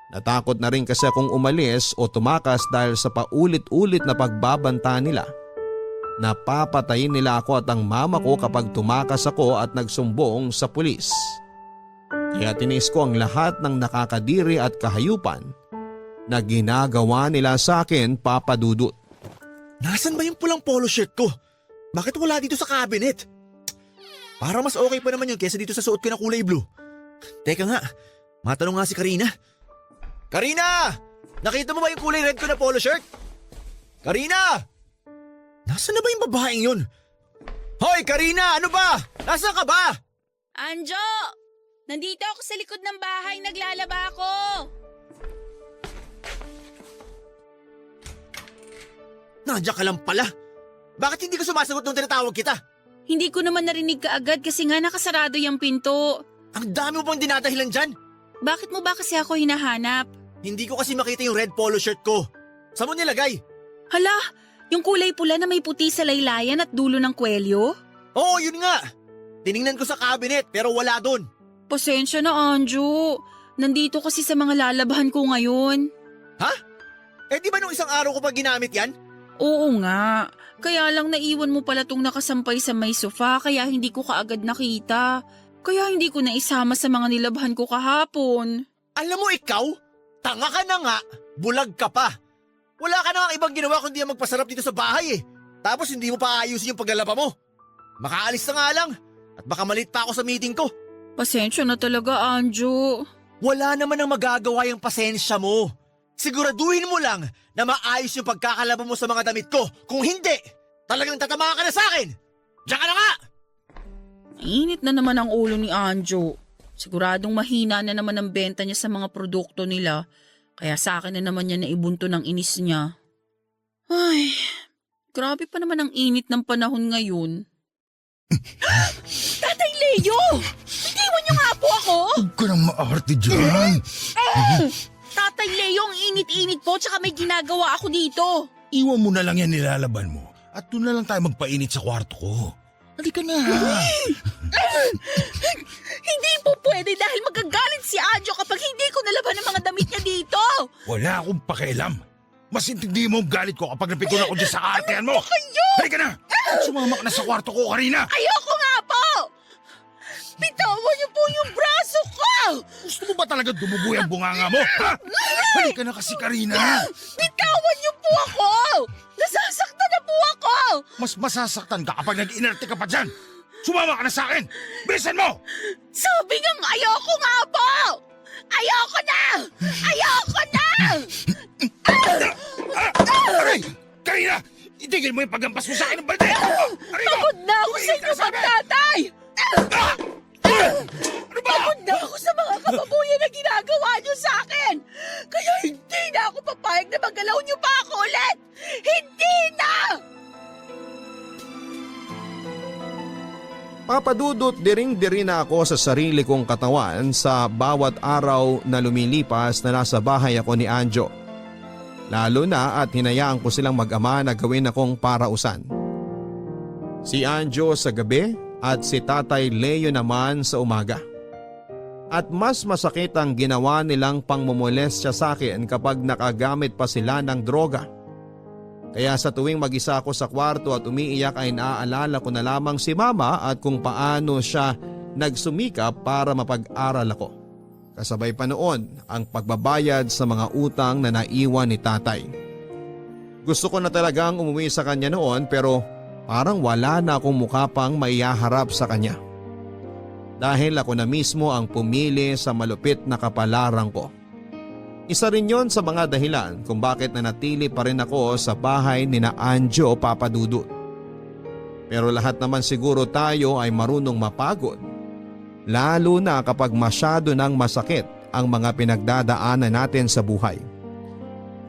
Natakot na rin kasi akong umalis o tumakas dahil sa paulit-ulit na pagbabanta nila. Napapatayin nila ako at ang mama ko kapag tumakas ako at nagsumbong sa pulis. Kaya tinis ko ang lahat ng nakakadiri at kahayupan na ginagawa nila sa akin, Papa Dudut. Nasaan ba yung pulang polo shirt ko? Bakit wala dito sa cabinet? Parang mas okay pa naman yun kaysa dito sa suot ko na kulay blue. Teka nga, matanong nga si Karina. Karina! Nakita mo ba yung kulay red ko na polo shirt? Karina! Nasaan na ba yung babaeng yun? Hoy Karina, ano ba? Nasaan ka ba? Anjo! Nandito ako sa likod ng bahay, naglalaba ako. Nandiyan ka lang pala. Bakit hindi ka sumasagot nung tinatawag kita? Hindi ko naman narinig kaagad kasi nga nakasarado yung pinto. Ang dami mo bang dinadahilan dyan? Bakit mo ba kasi ako hinahanap? Hindi ko kasi makita yung red polo shirt ko. Saan mo nilagay? Hala, yung kulay pula na may puti sa laylayan at dulo ng kwelyo? Oo, yun nga. Tiningnan ko sa cabinet pero wala doon. Pasensya na, Anjo. Nandito kasi sa mga lalabahan ko ngayon. Ha? Eh di ba nung isang araw ko pa ginamit yan? Oo nga. Kaya lang naiwan mo pala tong nakasampay sa may sofa kaya hindi ko kaagad nakita. Kaya hindi ko na isama sa mga nilabahan ko kahapon. Alam mo ikaw, tanga ka na nga, bulag ka pa. Wala ka na nga ibang ginawa kundi ang magpasarap dito sa bahay eh. Tapos hindi mo pa ayusin yung paglalaba mo. Makaalis na nga lang at baka malit pa ako sa meeting ko. Pasensya na talaga, Anjo. Wala naman ang magagawa yung pasensya mo. Siguraduhin mo lang na maayos yung pagkakalaba mo sa mga damit ko. Kung hindi, talagang tatamaan ka na sa akin. Diyan ka na nga! Init na naman ang ulo ni Anjo. Siguradong mahina na naman ang benta niya sa mga produkto nila. Kaya sa akin na naman niya naibunto ng inis niya. Ay, grabe pa naman ang init ng panahon ngayon. Tatay Leo! Iwan niyo nga po ako! Huwag ka nang maarte dyan. Tatay Leo, ang init-init po tsaka may ginagawa ako dito. Iwan mo na lang yan nilalaban mo at doon na lang tayo magpainit sa kwarto ko. Halika na. Hindi po pwede dahil magagalit si Anjo kapag hindi ko nalaban ang mga damit niya dito. Wala akong pakialam. Mas intindi mo ang galit ko kapag napikon ako dyan sa kaartehan mo. Halika na. Sumama ka na sa kwarto ko, Karina. Ayoko nga po! Bitawan niyo po yung braso ko! Gusto mo ba talaga dumugoy ang bunganga mo? Ha? Halika na kasi, Karina. Bitawan niyo po ako! Nasasaktan na po ako! Mas masasaktan ka kapag nag-inerte ka pa dyan. Sumama ka na sa akin. Bilisan mo! Sabi ngang ayoko nga po! Ayoko na! Ayoko na! Aray! Karina! Itigil mo yung paggampas mo sa akin ng balde! Pagod na ako sa inyo, pagtatay! Ano ba? Pagod na ako sa mga kababuyan na ginagawa niyo sa akin! Kaya hindi na ako papayag na magalaw niyo pa ako ulit! Hindi na! Papadudot diring-diri na ako sa sarili kong katawan sa bawat araw na lumilipas na nasa bahay ako ni Anjo. Lalo na at hinayaan ko silang mag-ama na gawin akong parausan. Si Anjo sa gabi at si Tatay Leo naman sa umaga. At mas masakit ang ginawa nilang pangmumolestya sa akin kapag nakagamit pa sila ng droga. Kaya sa tuwing mag-isa ako sa kwarto at umiiyak ay naaalala ko na lamang si Mama at kung paano siya nagsumikap para mapag-aral ako. Kasabay pa noon ang pagbabayad sa mga utang na naiwan ni Tatay. Gusto ko na talagang umuwi sa kanya noon pero parang wala na akong mukha pang maihaharap sa kanya. Dahil ako na mismo ang pumili sa malupit na kapalaran ko. Isa rin yon sa mga dahilan kung bakit nanatili pa rin ako sa bahay ni na Anjo Papadudut. Pero lahat naman siguro tayo ay marunong mapagod. Lalo na kapag masyado nang masakit ang mga pinagdadaanan natin sa buhay.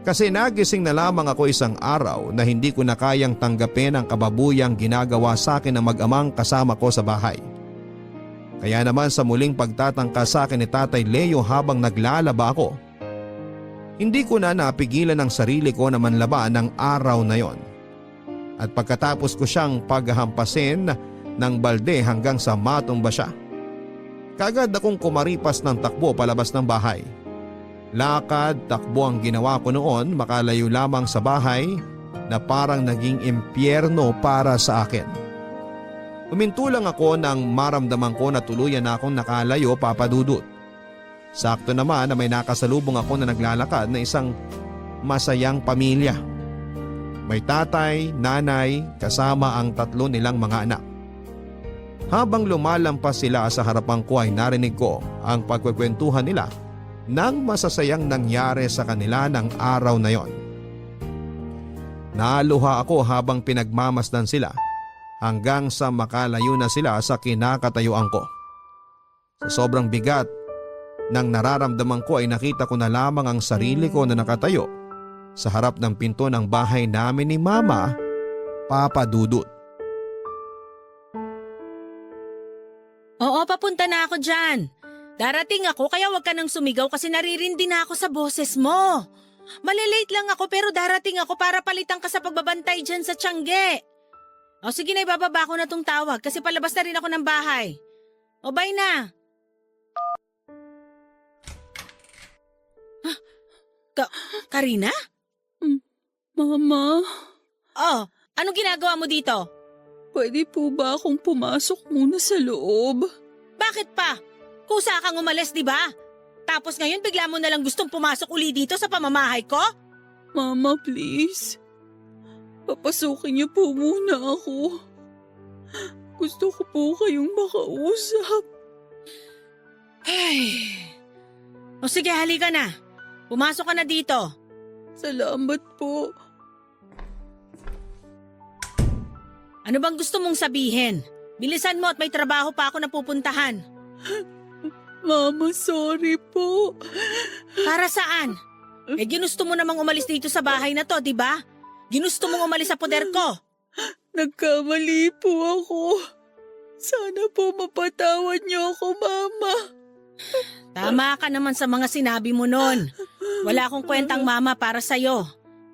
Kasi nagising na lamang ako isang araw na hindi ko na kayang tanggapin ang kababuyang ginagawa sa akin ng mag-amang kasama ko sa bahay. Kaya naman sa muling pagtatangka sa akin ni Tatay Leo habang naglalaba ako, hindi ko na napigilan ang sarili ko na manlaba ng araw na yon. At pagkatapos ko siyang paghahampasin ng balde hanggang sa matumba siya, kagad akong kumaripas ng takbo palabas ng bahay. Lakad, takbo ang ginawa ko noon, makalayo lamang sa bahay na parang naging impyerno para sa akin. Huminto lang ako nang maramdaman ko na tuluyan na akong nakalayo, Papadudut. Sakto naman na may nakasalubong ako na naglalakad na isang masayang pamilya. May tatay, nanay, kasama ang 3 nilang mga anak. Habang lumalampas sila sa harapan ko ay narinig ko ang pagkukwentuhan nila ng masasayang nangyari sa kanila ng araw na yon. Naluha ako habang pinagmamasdan sila hanggang sa makalayo na sila sa kinakatayuan ko. Sa sobrang bigat nang nararamdaman ko ay nakita ko na lamang ang sarili ko na nakatayo sa harap ng pinto ng bahay namin ni Mama, Papadudut. Oo, papunta na ako dyan. Darating ako kaya wag ka nang sumigaw kasi naririndi na ako sa boses mo. Malilate lang ako pero darating ako para palitan ka sa pagbabantay dyan sa Tiangge. O sige na, ibababa ko na tong tawag kasi palabas na rin ako ng bahay. O bye na. Karina? Mama, Oh, anong ginagawa mo dito? pwede po ba akong pumasok muna sa loob? Bakit pa? Kusa kang umalis, di ba? Tapos ngayon bigla mo na lang gustong pumasok uli dito sa pamamahay ko? Mama, please. Papasukin niyo po muna ako. Gusto ko po kayong makausap. Ay. O sige, halika na. Pumasok ka na dito. Salamat po. Ano bang gusto mong sabihin? Bilisan mo at may trabaho pa ako na pupuntahan. Mama, sorry po. Para saan? Ginusto mo namang umalis dito sa bahay na to, di ba? Ginusto mong umalis sa poder ko. Nagkamali po ako. Sana po mapatawad niyo ako, Mama. Tama ka naman sa mga sinabi mo nun. Wala akong kwentang mama para sa'yo.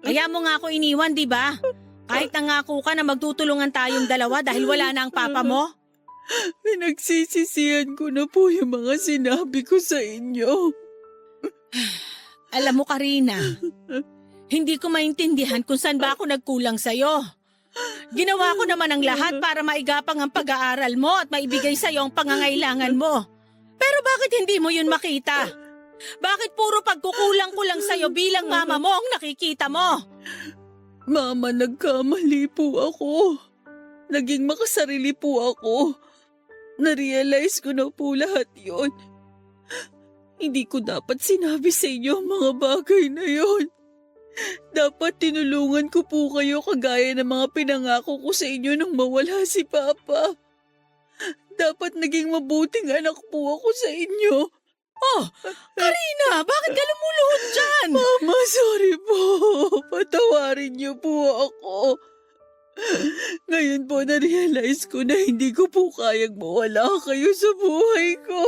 Kaya mo nga ako iniwan, di ba? Kahit nangako ka na magtutulungan tayong dalawa dahil wala na ang papa mo. Pinagsisisihan ko na po yung mga sinabi ko sa inyo. Alam mo, Karina, hindi ko maintindihan kung saan ba ako nagkulang sa'yo. Ginawa ko naman ang lahat para maigapang ang pag-aaral mo at maibigay sa'yo ang pangangailangan mo. Pero bakit hindi mo yun makita? Bakit puro pagkukulang ko lang sa'yo bilang mama mo ang nakikita mo? Mama, nagkamali po ako. Naging makasarili po ako. Narealize ko na po lahat yon. Hindi ko dapat sinabi sa inyo ang mga bagay na yon. Dapat tinulungan ko po kayo kagaya ng mga pinangako ko sa inyo nung mawala si Papa. Dapat naging mabuting anak po ako sa inyo. Oh, Karina, bakit ka lumuluhod dyan? Mama, sorry po. Patawarin niyo po ako. Ngayon po na-realize ko na hindi ko po kayang mawala kayo sa buhay ko.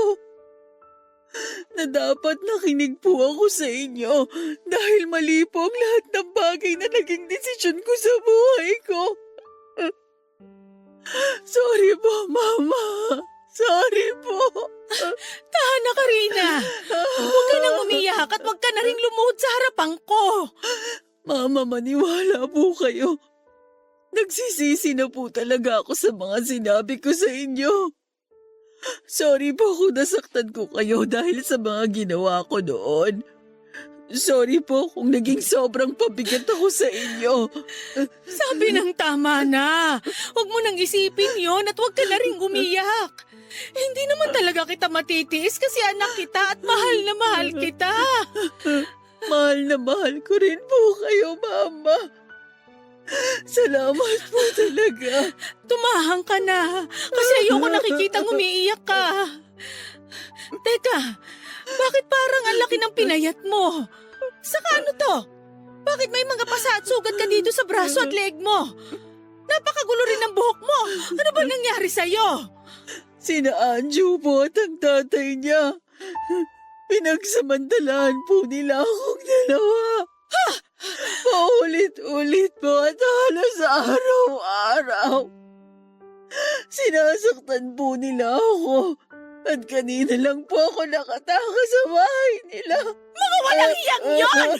Na dapat nakinig po ako sa inyo dahil mali po ang lahat ng bagay na naging desisyon ko sa buhay ko. Sorry po, Mama. Sorry po. Tahan na, Karina. Huwag ka nang umiyak at huwag ka na rin lumuhod sa harapan ko. Mama, maniwala po kayo. Nagsisisi na po talaga ako sa mga sinabi ko sa inyo. Sorry po kung nasaktan ko kayo dahil sa mga ginawa ko noon. Sorry po kung naging sobrang pabigat ako sa inyo. Sabi ng tama na. Huwag mo nang isipin yon at huwag ka na rin umiyak. Hindi naman talaga kita matitiis kasi anak kita at mahal na mahal kita. Mahal na mahal ko rin po kayo, Mama. Salamat po talaga. Tumahang ka na kasi ayoko nakikitang umiiyak ka. Teka, bakit parang ang laki ng pinayat mo? Saka ano to? Bakit may mga pasa at sugat ka dito sa braso at leg mo? Napakagulo rin ng buhok mo. Ano ba nangyari sa'yo? Sina Anju po at ang tatay niya. Pinagsamantalahan po nila akong dalawa. Paulit-ulit po at halos araw-araw. Sinasaktan po nila ako. At kanina lang po ako nakatakas sa bahay nila. Mga walang iyang yon!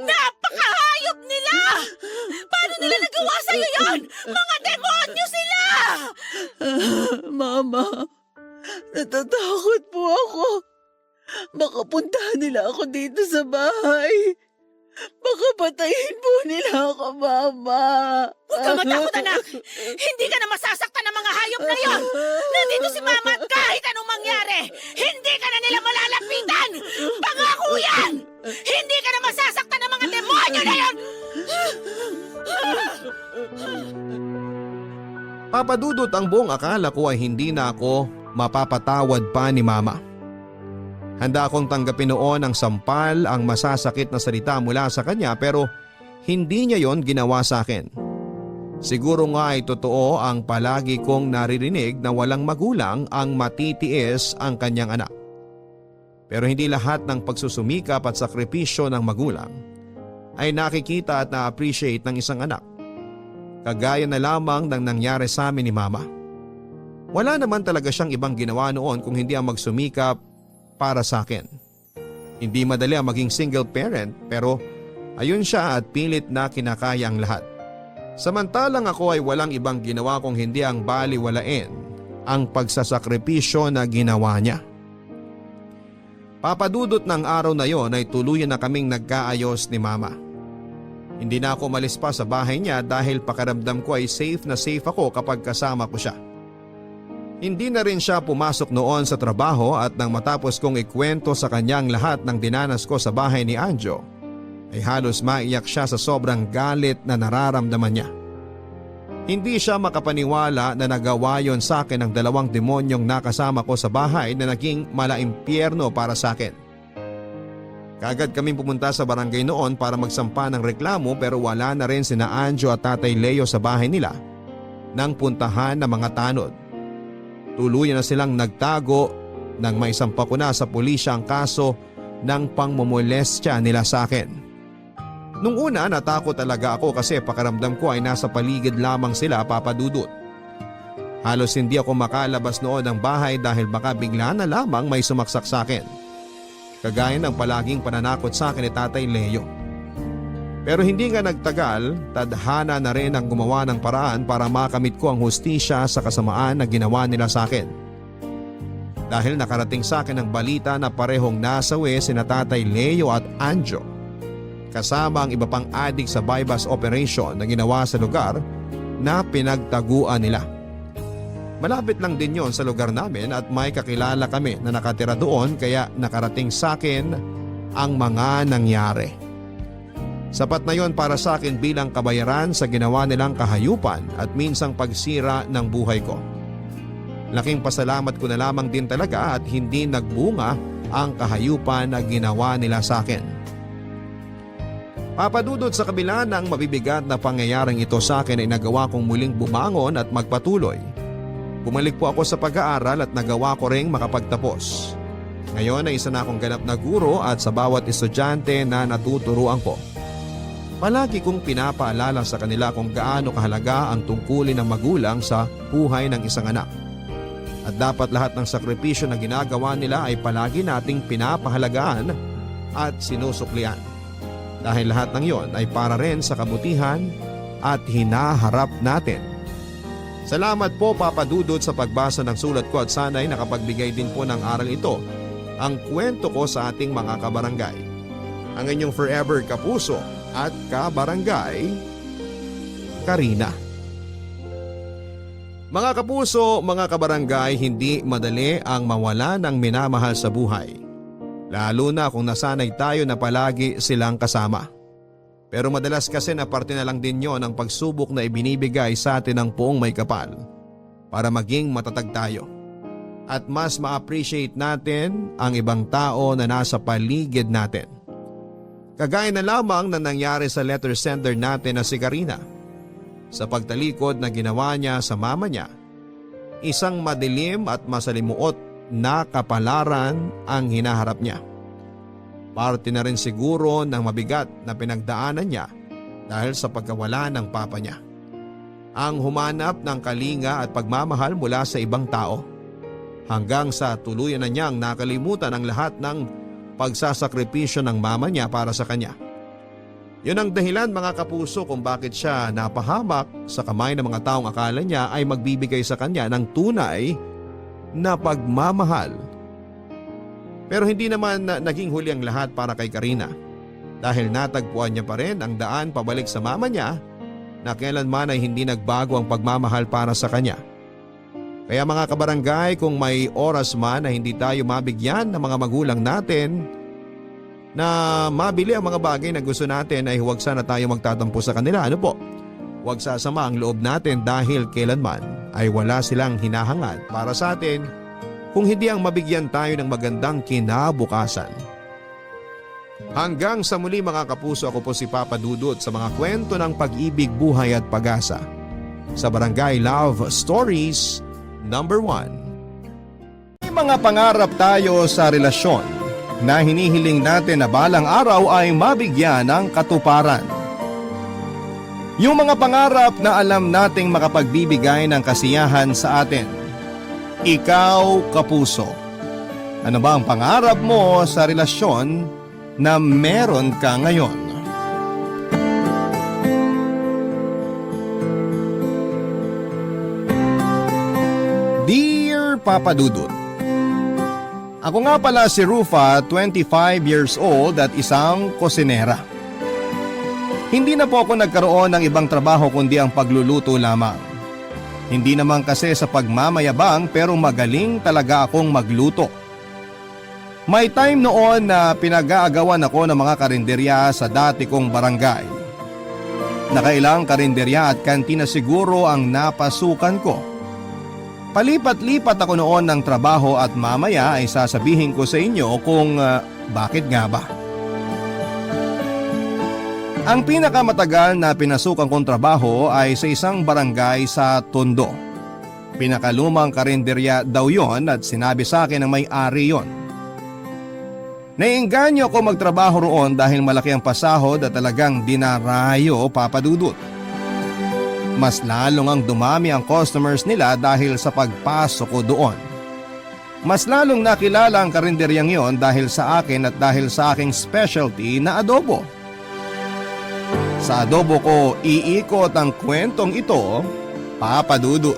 Napakahayop nila! Paano nila nagawa sa'yo yon? Mga demonyo sila! Mama, natatakot po ako. Baka puntahan nila ako dito sa bahay. Baka patayin po nila ako, Mama. Huwag ka matakot, anak! Hindi ka na masasaktan ng mga hayop na yon! Nandito si Mama at kahit anong mangyari, hindi ka na nila malalapitan! Pangako yan! Hindi ka na masasaktan ng mga demonyo na yon! Papadudot ang buong akala ko ay hindi na ako mapapatawad pa ni Mama. Handa akong tanggapin noon ang sampal, ang masasakit na salita mula sa kanya pero hindi niya yon ginawa sa akin. Siguro nga ay totoo ang palagi kong naririnig na walang magulang ang matitiis ang kanyang anak. Pero hindi lahat ng pagsusumikap at sakripisyo ng magulang ay nakikita at na-appreciate ng isang anak. Kagaya na lamang ng nangyari sa amin ni Mama. Wala naman talaga siyang ibang ginawa noon kung hindi ang magsumikap para sa akin. Hindi madali ang maging single parent pero ayun siya at pilit na kinakaya ang lahat. Samantalang ako ay walang ibang ginawa kung hindi ang baliwalain ang pagsasakripisyo na ginawa niya. Papadudot ng araw na yon ay tuluyan na kaming nagkaayos ni Mama. Hindi na ako umalis pa sa bahay niya dahil pakiramdam ko ay safe na safe ako kapag kasama ko siya. Hindi na rin siya pumasok noon sa trabaho at nang matapos kong ikwento sa kanyang lahat ng dinanas ko sa bahay ni Anjo, ay halos maiyak siya sa sobrang galit na nararamdaman niya. Hindi siya makapaniwala na nagawa yon sa akin ng dalawang demonyong nakasama ko sa bahay na naging malaimpyerno para sa akin. Kaagad kaming pumunta sa barangay noon para magsampa ng reklamo pero wala na rin sina Anjo at Tatay Leo sa bahay nila nang puntahan ng mga tanod. Tuluyan na silang nagtago nang maisampa ko na sa pulisya ang kaso ng pangmomolestya nila sa akin. Nung una natakot talaga ako kasi pakiramdam ko ay nasa paligid lamang sila, Papadudot. Halos hindi ako makalabas noon ng bahay dahil baka bigla na lamang may sumaksak sa akin. Kagaya ng palaging pananakot sa akin ni Tatay Leo. Pero hindi nga nagtagal, tadhana na rin ang gumawa ng paraan para makamit ko ang hustisya sa kasamaan na ginawa nila sa akin. Dahil nakarating sa akin ang balita na parehong nasawi sina Tatay Leo at Anjo, kasama ang iba pang adik sa bypass operation na ginawa sa lugar na pinagtaguan nila. Malapit lang din yon sa lugar namin at may kakilala kami na nakatira doon kaya nakarating sa akin ang mga nangyari. Sapat na yon para sa akin bilang kabayaran sa ginawa nilang kahayupan at minsang pagsira ng buhay ko. Laking pasalamat ko na lamang din talaga at hindi nagbunga ang kahayupan na ginawa nila sa akin. Papadudot sa kabila ng mabibigat na pangyayaring ito sa akin ay nagawa kong muling bumangon at magpatuloy. Bumalik po ako sa pag-aaral at nagawa ko ring makapagtapos. Ngayon ay isa na akong ganap na guro at sa bawat estudyante na natuturuan ko. Palagi kong pinapaalala sa kanila kung gaano kahalaga ang tungkulin ng magulang sa buhay ng isang anak. At dapat lahat ng sakripisyo na ginagawa nila ay palagi nating pinapahalagaan at sinusuklian. Dahil lahat ng yon ay para rin sa kabutihan at hinaharap natin. Salamat po Papa Dudut sa pagbasa ng sulat ko at sana'y nakapagbigay din po ng aral ito ang kwento ko sa ating mga kabarangay. Ang inyong forever kapuso at kabarangay, Karina. Mga kapuso, mga kabarangay, hindi madali ang mawala ng minamahal sa buhay. Lalo na kung nasanay tayo na palagi silang kasama. Pero madalas kasi na parte na lang din yon ang pagsubok na ibinibigay sa atin ng poong may kapal para maging matatag tayo. At mas ma-appreciate natin ang ibang tao na nasa paligid natin. Kagaya na lamang na nangyari sa letter sender natin na si Karina. Sa pagtalikod na ginawa niya sa mama niya, isang madilim at masalimuot na kapalaran ang hinaharap niya. Parte na rin siguro ng mabigat na pinagdaanan niya dahil sa pagkawala ng papa niya. Ang humanap ng kalinga at pagmamahal mula sa ibang tao hanggang sa tuluyan na niyang nakalimutan ang lahat ng pagsasakripisyo ng mama niya para sa kanya. Yun ang dahilan mga kapuso kung bakit siya napahamak sa kamay ng mga taong akala niya ay magbibigay sa kanya ng tunay na pagmamahal. Pero hindi naman naging huli ang lahat para kay Karina dahil natagpuan niya pa rin ang daan pabalik sa mama niya na kailanman ay hindi nagbago ang pagmamahal para sa kanya. Kaya mga kabarangay, kung may oras man na hindi tayo mabigyan ng mga magulang natin na mabili ang mga bagay na gusto natin ay huwag sana tayo magtatampo sa kanila. Ano po? Huwag sasama ang loob natin dahil kailanman ay wala silang hinahangad para sa atin kung hindi ang mabigyan tayo ng magandang kinabukasan. Hanggang sa muli mga kapuso, ako po si Papa Dudut sa mga kwento ng pag-ibig, buhay at pag-asa sa Barangay Love Stories Number 1. May mga pangarap tayo sa relasyon na hinihiling natin na balang araw ay mabigyan ng katuparan. Yung mga pangarap na alam nating makapagbibigay ng kasiyahan sa atin. Ikaw, kapuso. Ano ba ang pangarap mo sa relasyon na meron ka ngayon? Dear Papa Dudut, ako nga pala si Rufa, 25 years old at isang kusinera. Hindi na po ako nagkaroon ng ibang trabaho kundi ang pagluluto lamang. Hindi naman kasi sa pagmamayabang pero magaling talaga akong magluto. May time noon na pinag-aagawan ako ng mga karinderya sa dati kong barangay. Nakailang karinderya at kantina siguro ang napasukan ko. Palipat-lipat ako noon ng trabaho at mamaya ay sasabihin ko sa inyo kung bakit nga ba. Ang pinakamatagal na pinasukan kong trabaho ay sa isang barangay sa Tondo. Pinakalumang karinderya daw yon at sinabi sa akin ng may-ari yon. Naiengganyo ako magtrabaho roon dahil malaki ang pasahod at talagang dinarayo, Papa Dudut. Mas lalong ang dumami ang customers nila dahil sa pagpasok ko doon. Mas lalong nakilala ang karinderyang yon dahil sa akin at dahil sa aking specialty na adobo. Sa adobo ko iikot ang kwentong ito, Papa Dudut.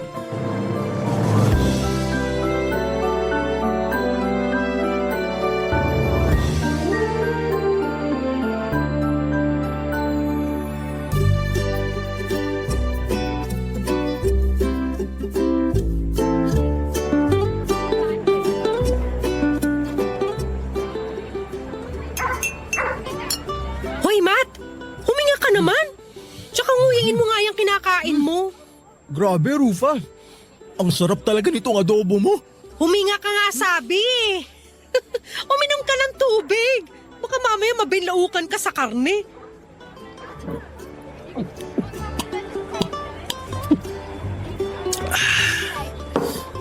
Hoy, Matt! Huminga ka naman! Tsaka nguyain mo nga yung kinakain mo. Grabe, Rufa. Ang sarap talaga nitong adobo mo. Huminga ka nga sabi eh. Uminom ka ng tubig. Baka mamaya mabilaukan ka sa karne.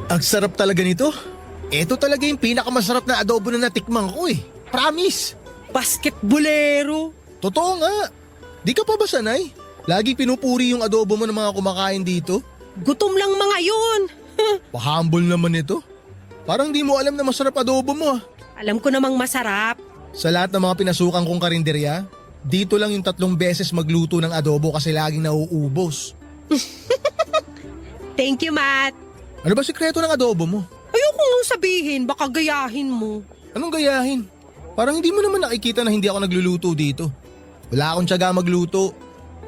Ang sarap talaga nito. Ito talaga yung pinakamasarap na adobo na natikman ko eh. Promise. Basketbolero. Totoo nga. Di ka pa ba sanay? Lagi pinupuri yung adobo mo ng mga kumakain dito. Gutom lang mga yun. Pa-humble naman ito. Parang di mo alam na masarap adobo mo ah. Alam ko namang masarap. Sa lahat ng mga pinasukan kong karinderya, dito lang yung 3 beses magluto ng adobo kasi laging nauubos. Thank you, Matt. Ano ba sikreto ng adobo mo? Ayoko nang sabihin, baka gayahin mo. Anong gayahin? Parang hindi mo naman nakikita na hindi ako nagluluto dito. Wala akong tiyaga magluto.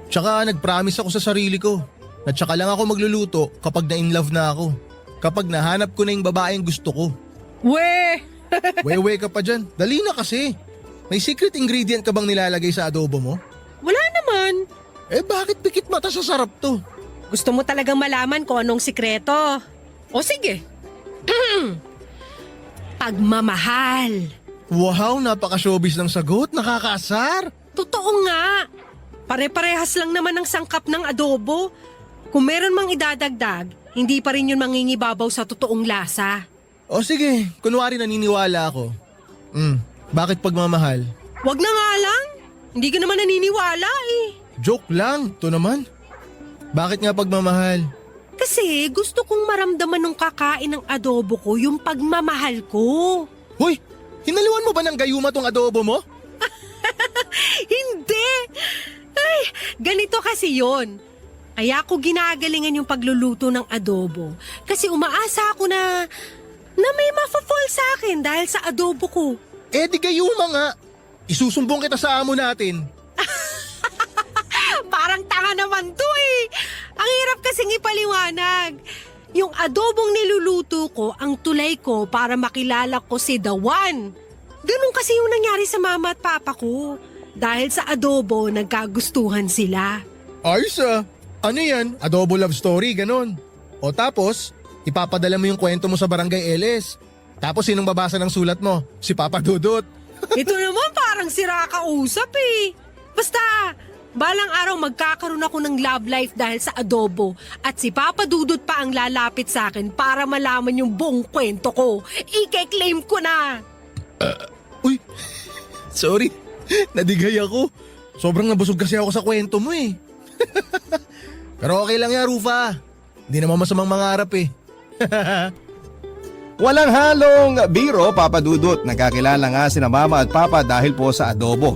Tsaka nag-promise ako sa sarili ko na tsaka lang ako magluluto kapag na-in-love na ako. Kapag nahanap ko na yung babaeng gusto ko. We! Wewe ka pa dyan. Dali na kasi. May secret ingredient ka bang nilalagay sa adobo mo? Wala naman. Eh bakit pikit mata sa sarap to? Gusto mo talagang malaman kung anong sikreto? O sige. Pagmamahal. Wow, napaka-showbiz ng sagot. Nakakaasar. Totoo nga. Pare-parehas lang naman ang sangkap ng adobo. Kung meron mang idadagdag, hindi pa rin yun mangingibabaw sa totoong lasa. O sige, kunwari naniniwala ako. Bakit pagmamahal? Wag na nga lang. Hindi ka naman naniniwala eh. Joke lang, to naman. Bakit nga pagmamahal? Kasi gusto kong maramdaman nung kakain ng adobo ko yung pagmamahal ko. Hoy, hinaliwan mo ba ng gayuma tong adobo mo? Hindi! Ay, ganito kasi yon. Kaya ako ginagalingan yung pagluluto ng adobo. Kasi umaasa ako na may mafa-fall sa akin dahil sa adobo ko. Eh di gayuma nga. Isusumbong kita sa amo natin. Parang tanga naman to eh. Ang hirap kasing ipaliwanag. Yung adobong niluluto ko, ang tulay ko para makilala ko si The One. Ganun kasi yung nangyari sa mama at papa ko. Dahil sa adobo, nagkagustuhan sila. Ayos ah. Ano yan? Adobo love story, ganon. O tapos, ipapadala mo yung kwento mo sa Barangay LS. Tapos sinong babasa ng sulat mo? Si Papa Dudut. Ito naman parang sira ka usap eh. Basta, balang araw magkakaroon ako ng love life dahil sa adobo at si Papa Dudut pa ang lalapit sa akin para malaman yung buong kwento ko. Ike-claim ko na. Uy, sorry. Nadigay ako. Sobrang nabusog kasi ako sa kwento mo eh. Pero okay lang yan, Rufa. Hindi naman masamang mangarap eh. Walang halong biro, Papa Dudut. Nagkakilala nga sina Mama at Papa dahil po sa adobo.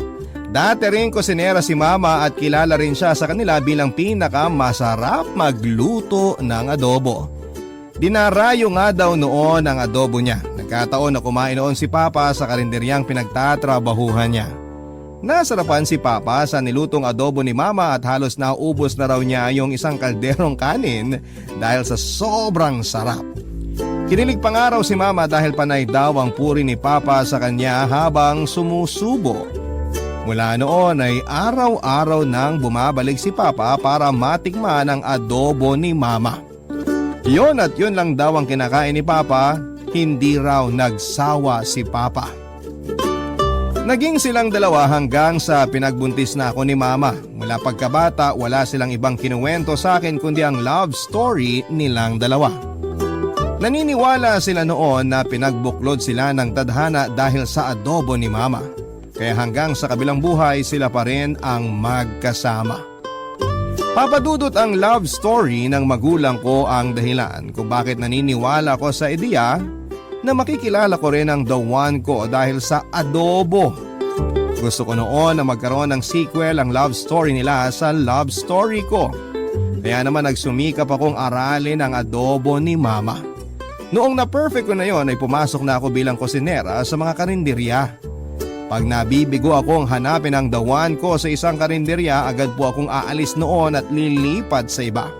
Dati rin kusinera si Mama at kilala rin siya sa kanila bilang pinakamasarap magluto ng adobo. Dinarayo nga daw noon ang adobo niya. Nagkataon na kumain noon si Papa sa karinderyang pinagtatrabahuhan niya. Nasarapan si Papa sa nilutong adobo ni Mama at halos naubos na raw niya yung isang kalderong kanin dahil sa sobrang sarap. Kinilig pa nga raw si Mama dahil panay daw ang puri ni Papa sa kanya habang sumusubo. Mula noon ay araw-araw nang bumabalik si Papa para matikman ang adobo ni Mama. Yon at yun lang daw ang kinakain ni Papa, hindi raw nagsawa si Papa. Naging silang dalawa hanggang sa pinagbuntis na ako ni Mama. Mula pagkabata, wala silang ibang kinuwento sa akin kundi ang love story nilang dalawa. Naniniwala sila noon na pinagbuklod sila ng tadhana dahil sa adobo ni Mama. Kaya hanggang sa kabilang buhay sila pa rin ang magkasama. Papa Dudut, ang love story ng magulang ko ang dahilan kung bakit naniniwala ko sa ideya na makikilala ko rin ang the one ko dahil sa adobo. Gusto ko noon na magkaroon ng sequel ang love story nila sa love story ko. Kaya naman nagsumikap akong aralin ang adobo ni Mama. Noong na-perfect ko na yon ay pumasok na ako bilang kusinera sa mga karinderya. Pag nabibigo akong hanapin ang the one ko sa isang karinderya, agad po akong aalis noon at lilipat sa iba.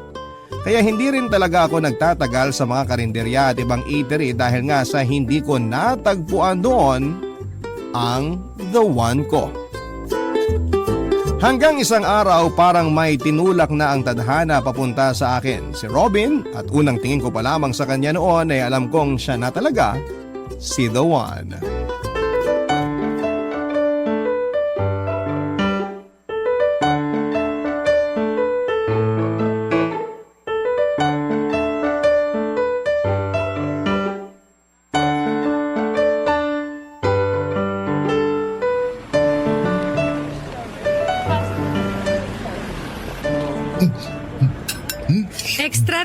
Kaya hindi rin talaga ako nagtatagal sa mga karinderya at ibang eatery dahil nga sa hindi ko natagpuan doon ang the one ko. Hanggang isang araw parang may tinulak na ang tadhana papunta sa akin, si Robin, at unang tingin ko pa lamang sa kanya noon ay alam kong siya na talaga, si the one.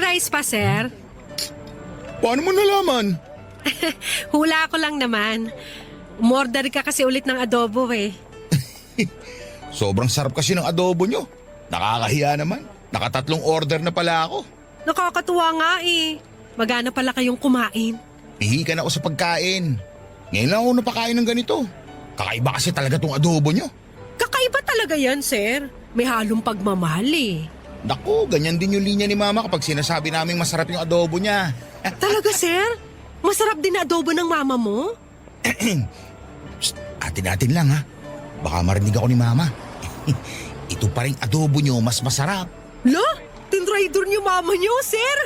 rice pa, sir? Paano mo nalaman? Hula ko lang naman. Umorder ka kasi ulit ng adobo eh. Sobrang sarap kasi ng adobo nyo. Nakakahiya naman. Nakatatlong order na pala ako. Nakakatuwa nga eh. Magana pala kayong kumain. Pihikan ako sa pagkain. Ngayon lang ako napakain ng ganito. Kakaiba kasi talaga tong adobo nyo. Kakaiba talaga yan, sir. May halong pagmamahal eh. Naku, ganyan din yung linya ni Mama kapag sinasabi naming masarap yung adobo niya. Talaga, sir? Masarap din na adobo ng mama mo? Atin-atin lang ha. Baka marinig ako ni Mama. Ito pa rin adobo nyo mas masarap. Lo? Tinrider niyo mama niyo, sir?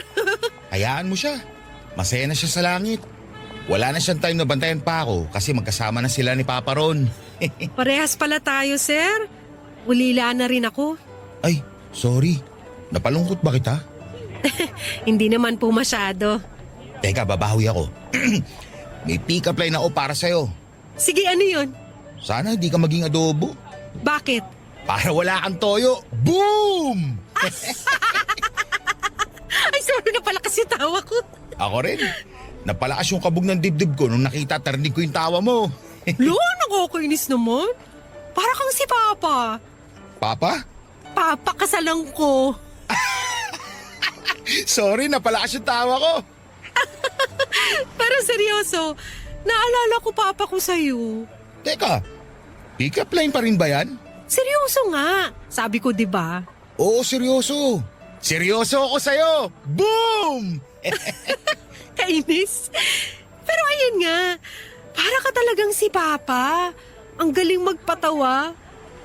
Hayaan mo siya. Masaya na siya sa langit. Wala na siyang time na bantayan pa ako kasi magkasama na sila ni Papa Ron. Parehas pala tayo, sir. Ulila na rin ako. Ay, sorry. Napalungkot ba kita? Hindi naman po masyado. Teka, babawi ako. May pick-up line ako para sa'yo. Sige, ano yun? Sana hindi ka maging adobo. Bakit? Para wala kang toyo. Boom! Ay, sorry na pala kasi tawa ko. Ako rin. Napalakas yung kabog ng dibdib ko nung nakita tarinig ko yung tawa mo. Lo, nakakainis naman. Para kang si Papa. Papa? Papa, kasalang ko. Sorry, napalakas yung tawa ko. Pero seryoso, naalala ko Papa ko sa'yo. Teka, pick-up line pa rin ba yan? Seryoso nga. Sabi ko, di ba? Oo, seryoso. Seryoso ako sa'yo. Boom! Kainis. Pero ayan nga, para ka talagang si Papa. Ang galing magpatawa.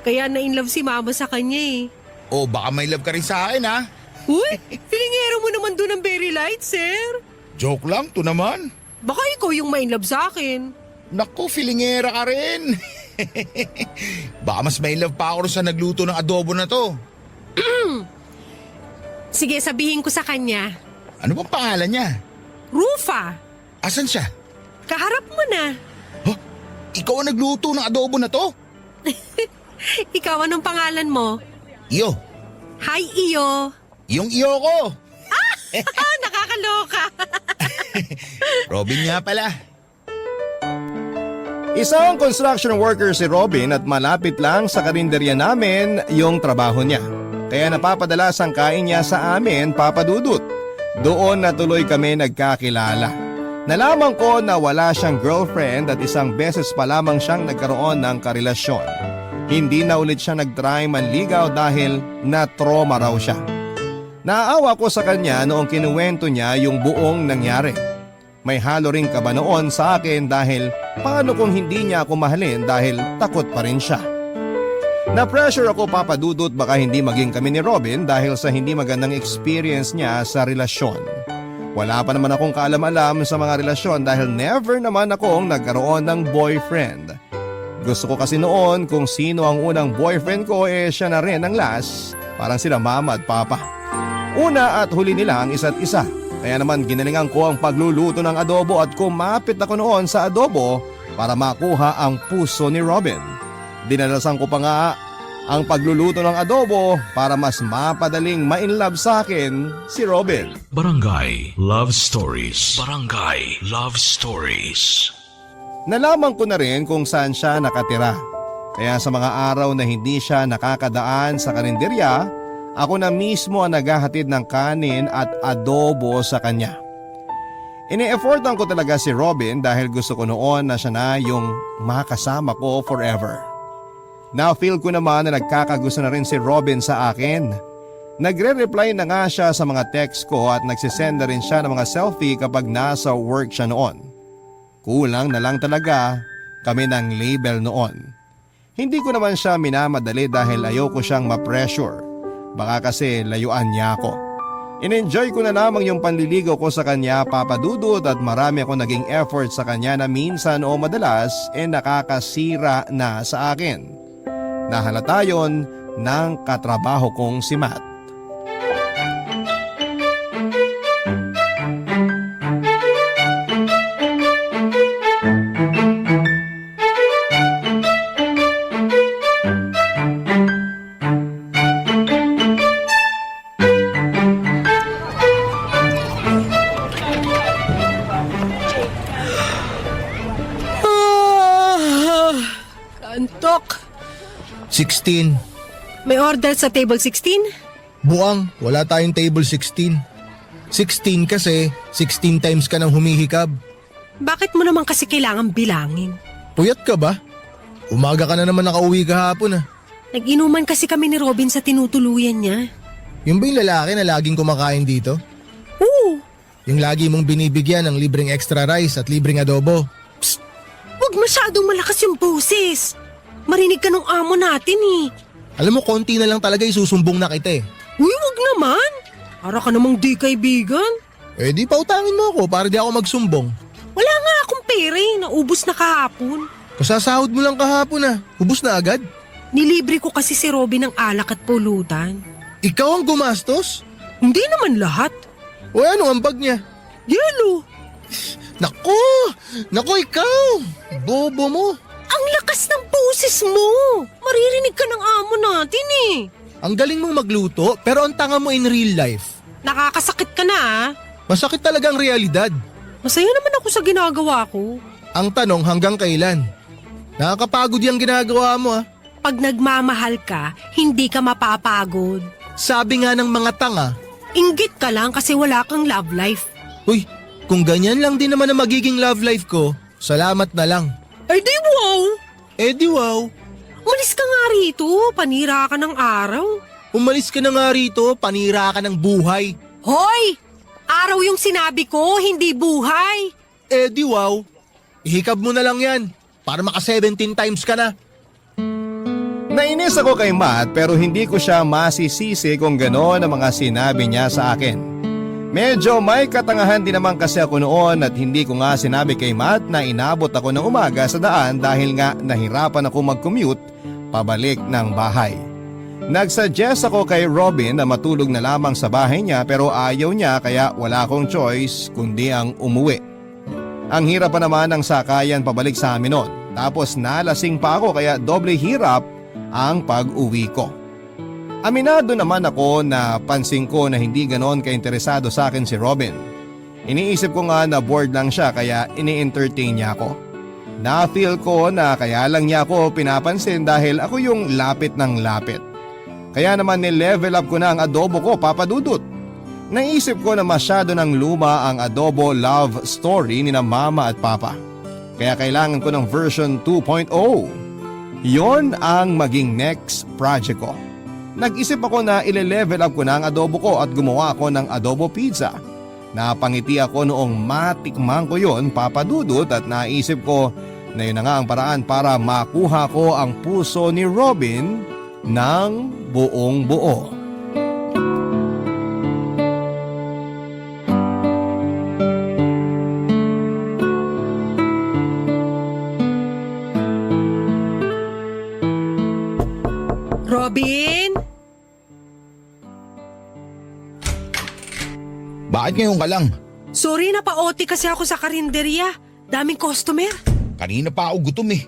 Kaya na-inlove si Mama sa kanya eh. O baka may love ka rin sa akin ha? Uy, filingero mo naman doon ng very light, sir. Joke lang, to naman. Baka ikaw yung ma-inlove sa akin. Naku, filingera ka rin. Baka mas may love pa ako sa nagluto ng adobo na to. Sige, sabihin ko sa kanya. Ano bang pangalan niya? Rufa, Asan siya? kaharap mo na. Huh? Ikaw ang nagluto ng adobo na to? Ikaw, anong pangalan mo? Iyo. Hi, Iyo. Yung iyo ko. Nakakaloka. Robin nga pala. Isang construction worker si Robin at malapit lang sa karinderya namin yung trabaho niya. Kaya napapadalas ang kain niya sa amin, Papa Dudut. Doon na tuloy kami nagkakilala. Nalaman ko na wala siyang girlfriend at isang beses pa lamang siyang nagkaroon ng karelasyon. Hindi na ulit siya nagtry manligaw dahil na-trauma raw siya. Naawa ko sa kanya noong kinuwento niya yung buong nangyari. May halo ring kaba noon sa akin dahil paano kung hindi niya ako mahalin dahil takot pa rin siya. Na-pressure ako, Papa Dudut, baka hindi maging kami ni Robin dahil sa hindi magandang experience niya sa relasyon. Wala pa naman akong kaalam-alam sa mga relasyon dahil never naman akong nagkaroon ng boyfriend. Gusto ko kasi noon kung sino ang unang boyfriend ko siya na rin ang last, parang sila Mama at Papa. Una at huli nila ang isa't isa. Kaya naman ginalingan ko ang pagluluto ng adobo at kumapit ako noon sa adobo para makuha ang puso ni Robin. Dinalasan ko pa nga ang pagluluto ng adobo para mas mapadaling ma-inlove sa akin si Robin. Barangay Love Stories. Barangay Love Stories. Nalaman ko na rin kung saan siya nakatira. Kaya sa mga araw na hindi siya nakakadaan sa karinderya, ako na mismo ang naghahatid ng kanin at adobo sa kanya. Ini-effortan ko talaga si Robin dahil gusto ko noon na siya na yung makasama ko forever. Na-feel ko naman na nagkakagusto na rin si Robin sa akin. Nagre-reply na nga siya sa mga text ko at nagsisend na rin siya ng mga selfie kapag nasa work siya noon. Kulang na lang talaga kami ng label noon. Hindi ko naman siya minamadali dahil ayoko siyang ma-pressure. Baka kasi layuan niya ako. In-enjoy ko na lamang yung panliligaw ko sa kanya, Papa Dudut, at marami akong naging effort sa kanya na minsan o madalas nakakasira na sa akin. Nahalata yon ng katrabaho kong si Matt. 16. May order sa table 16? Buang, wala tayong table 16. 16 kasi 16 times ka nang humihikab. Bakit mo naman kasi kailangan bilangin? Puyat ka ba? Umaga ka na naman nakauwi kahapon ah. Nag-inuman kasi kami ni Robin sa tinutuluyan niya. Yung ba yung lalaki na laging kumakain dito? Oo, Yung lagi mong binibigyan ng libreng extra rice at libreng adobo. huwag masyadong malakas yung boses. Marinig ka ng amo natin eh. Alam mo, konti na lang talaga isusumbong na kita eh. Uy, wag naman. Para ka namang di kaibigan. Eh di pautangin mo ako para di ako magsumbong. Wala nga akong pera eh. Naubos na kahapon. Kasasahod mo lang kahapon ah. Hubos na agad. Nilibre ko kasi si Robin ng alak at pulutan. Ikaw ang gumastos? Hindi naman lahat. O ano ang bag niya? Yelo. Naku! Naku ikaw! Bobo mo! Ang lakas ng boses mo. Maririnig ka ng amo natin eh. Ang galing mong magluto pero ang tanga mo in real life. Nakakasakit ka na ah. Masakit talaga ang realidad. Masaya naman ako sa ginagawa ko. Ang tanong hanggang kailan? Nakakapagod yung ginagawa mo ah. Pag nagmamahal ka, hindi ka mapapagod. Sabi nga ng mga tanga, Inggit ka lang kasi wala kang love life. uy, kung ganyan lang din naman ang magiging love life ko, salamat na lang. Ay di wow! Eh di wow, Umalis ka nga rito, panira ka ng araw. umalis ka na nga rito, panira ka ng buhay. Hoy! Araw yung sinabi ko, hindi buhay. Eh di wow, ihikab mo na lang yan para maka 17 times ka na. Nainis ako kay Matt pero hindi ko siya masisisi kung gano'n ang mga sinabi niya sa akin. Medyo may katangahan din naman kasi ako noon at hindi ko nga sinabi kay Matt na inabot ako ng umaga sa daan dahil nga nahirapan ako mag-commute pabalik ng bahay. Nagsuggest ako kay Robin na matulog na lamang sa bahay niya pero ayaw niya kaya wala akong choice kundi ang umuwi. Ang hirap pa naman ng sakayan pabalik sa amin noon. Tapos nalasing pa ako kaya doble hirap ang pag-uwi ko. Aminado naman ako na pansin ko na hindi ganon ka-interesado sa akin si Robin. Iniisip ko nga na bored lang siya kaya ini-entertain niya ako. Na-feel ko na kaya lang niya ako pinapansin dahil ako yung lapit ng lapit. Kaya naman ni-level up ko na ang adobo ko, Papa Dudut. Naisip ko na masyado ng luma ang adobo love story ni na Mama at Papa. Kaya kailangan ko ng version 2.0. Yon ang maging next project ko. Nag-isip ako na ile-level up ko na ang adobo ko at gumawa ako ng adobo pizza. Napangiti ako noong matikman ko yon, Papa Dudut, at naisip ko na yun na nga ang paraan para makuha ko ang puso ni Robin ng buong buo. Robin? Bakit ngayon ka lang? Sorry na pa-OT kasi ako sa karinderya. Daming customer. Kanina pa ako gutom eh.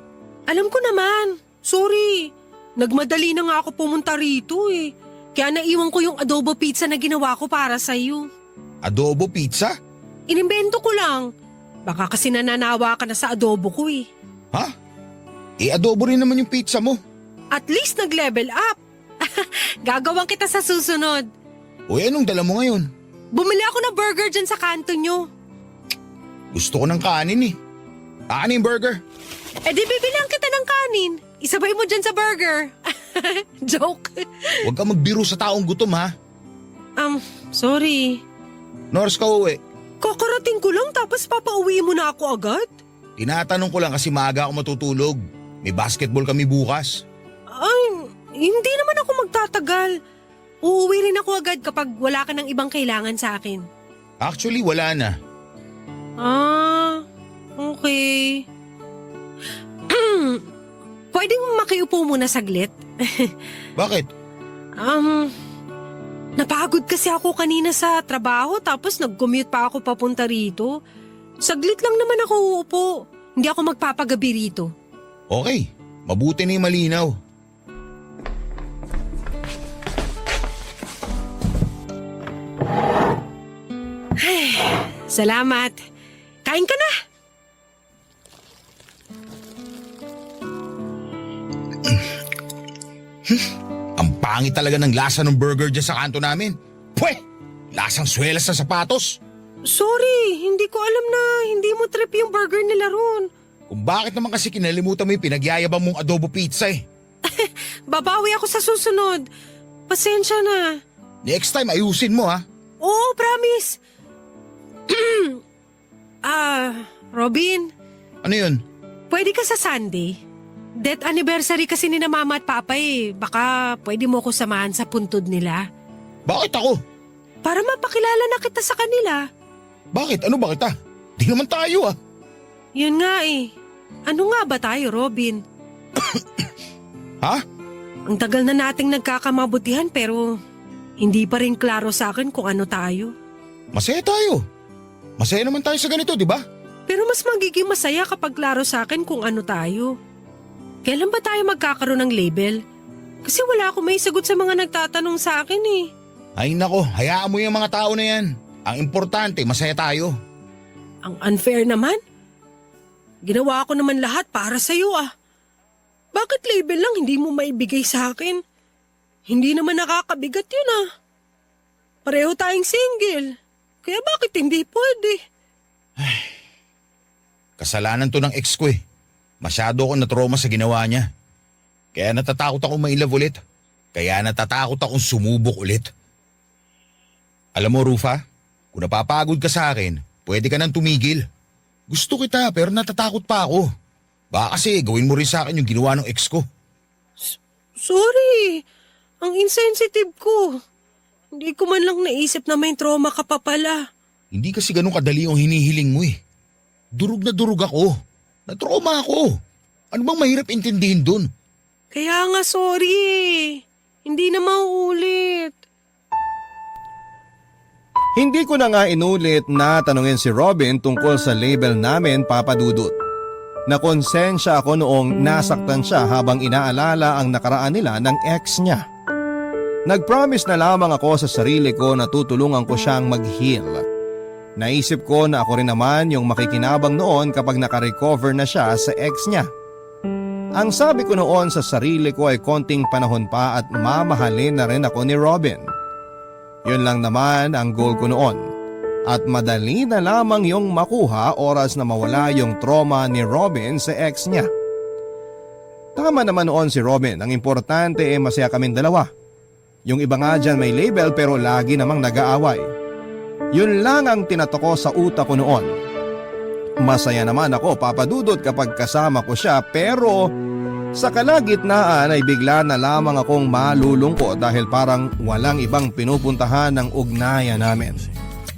Alam ko naman. Sorry. Nagmadali na nga ako pumunta rito eh. Kaya naiwan ko yung adobo pizza na ginawa ko para sa'yo. Adobo pizza? Inimbento ko lang. Baka kasi nananawa ka na sa adobo ko eh. Ha? Eh adobo rin naman yung pizza mo. At least nag-level up. Gagawin kita sa susunod. Uy, anong dala mo ngayon? Bumili ako ng burger dyan sa kanto nyo. Gusto ko ng kanin eh. Ano yung burger? Eh di bibilihan kita ng kanin. Isabay mo dyan sa burger. Joke. Huwag ka magbiro sa taong gutom ha. Sorry. Nors ka uwi. Kakarating ko lang tapos papauwi mo na ako agad? Tinatanong ko lang kasi maaga ako matutulog. May basketball kami bukas. Ay, hindi naman ako magtatagal. Uuwi rin ako agad kapag wala ka ng ibang kailangan sa akin. Actually, wala na. Ah, okay. Pwedeng makiupo muna saglit? Bakit? Napagod kasi ako kanina sa trabaho tapos nag-commute pa ako papunta rito. Saglit lang naman ako uupo. Hindi ako magpapagabi rito. Okay, mabuti na yung malinaw. Salamat. Kain ka na. Ang pangit talaga ng lasa ng burger dyan sa kanto namin. Pwe! Lasang swelas sa sapatos. Sorry, hindi ko alam na hindi mo trip yung burger nila ron. Kung bakit naman kasi kinalimutan mo yung pinagyayabang mong adobo pizza eh. Babawi ako sa susunod. Pasensya na. Next time ayusin mo ha. Oo, promise. Robin, Ano yun? pwede ka sa Sunday? Death anniversary kasi ni na mama at papa eh. Baka pwede mo ko samahan sa puntod nila. Bakit ako? Para mapakilala na kita sa kanila. Bakit? Ano ba kita? Di naman tayo ah. Yun nga eh. Ano nga ba tayo, Robin? Ha? Ang tagal na nating nagkakamabutihan pero hindi pa rin klaro sa akin kung ano tayo. Masaya tayo. Masaya naman tayo sa ganito, di ba? Pero mas magiging masaya kapag klaro sa akin kung ano tayo. Kailan ba tayo magkakaroon ng label? Kasi wala akong may sagot sa mga nagtatanong sa akin eh. Ay nako, hayaan mo yung mga tao na yan. Ang importante, masaya tayo. Ang unfair naman. Ginawa ko naman lahat para sa'yo ah. Bakit label lang hindi mo maibigay sa akin? Hindi naman nakakabigat yun ah. Pareho tayong single. Kaya bakit hindi pwede? Kasalanan to ng ex ko eh. Masyado akong natroma sa ginawa niya. Kaya natatakot akong mailove ulit. Kaya natatakot akong sumubok ulit. Alam mo Rufa, kung napapagod ka sa akin, pwede ka nang tumigil. Gusto kita pero natatakot pa ako. Baka kasi gawin mo rin sa akin yung ginawa ng ex ko. Sorry. Ang insensitive ko. Hindi ko man lang naisip na may trauma ka pa pala. Hindi kasi ganun kadali yung hinihiling mo eh. Durog na durog ako. Natroma ako. Ano bang mahirap intindihin dun? Kaya nga sorry eh. Hindi na mauulit. Hindi ko na nga inulit na tanungin si Robin tungkol sa label namin, Papa Dudut. Nakonsensya ako noong nasaktan siya habang inaalala ang nakaraan nila ng ex niya. Nag-promise na lamang ako sa sarili ko na tutulungan ko siyang mag-heal. Naisip ko na ako rin naman yung makikinabang noon kapag nakarecover na siya sa ex niya. Ang sabi ko noon sa sarili ko ay konting panahon pa at mamahalin na rin ako ni Robin. Yun lang naman ang goal ko noon. At madali na lamang yung makuha oras na mawala yung trauma ni Robin sa ex niya. Tama naman noon si Robin, ang importante ay masaya kaming dalawa. Yung iba nga dyan may label pero lagi namang nag-aaway. Yun lang ang tinatoko sa utak ko noon. Masaya naman ako, Papa Dudut, kapag kasama ko siya pero sa kalagitnaan ay bigla na lamang akong malulungkot dahil parang walang ibang pinupuntahan ng ugnayan namin.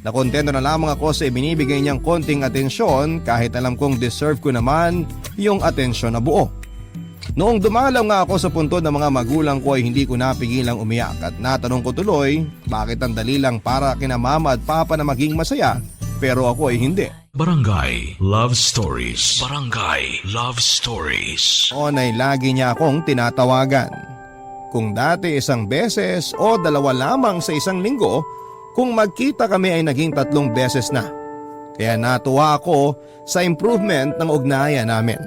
Nakontento na lamang ako sa ibinibigay niyang konting atensyon kahit alam kong deserve ko naman yung atensyon na buo. Noong dumalaw nga ako sa puntod ng mga magulang ko ay hindi ko napigilang umiyak at natanong ko tuloy bakit ang dali lang para kina mama at papa na maging masaya pero ako ay hindi. Barangay Love Stories. Barangay Love Stories. Noon ay lagi niya akong tinatawagan. Kung dati isang beses o dalawa lamang sa isang linggo, kung magkita kami ay naging 3 beses na. Kaya natuwa ako sa improvement ng ugnayan namin.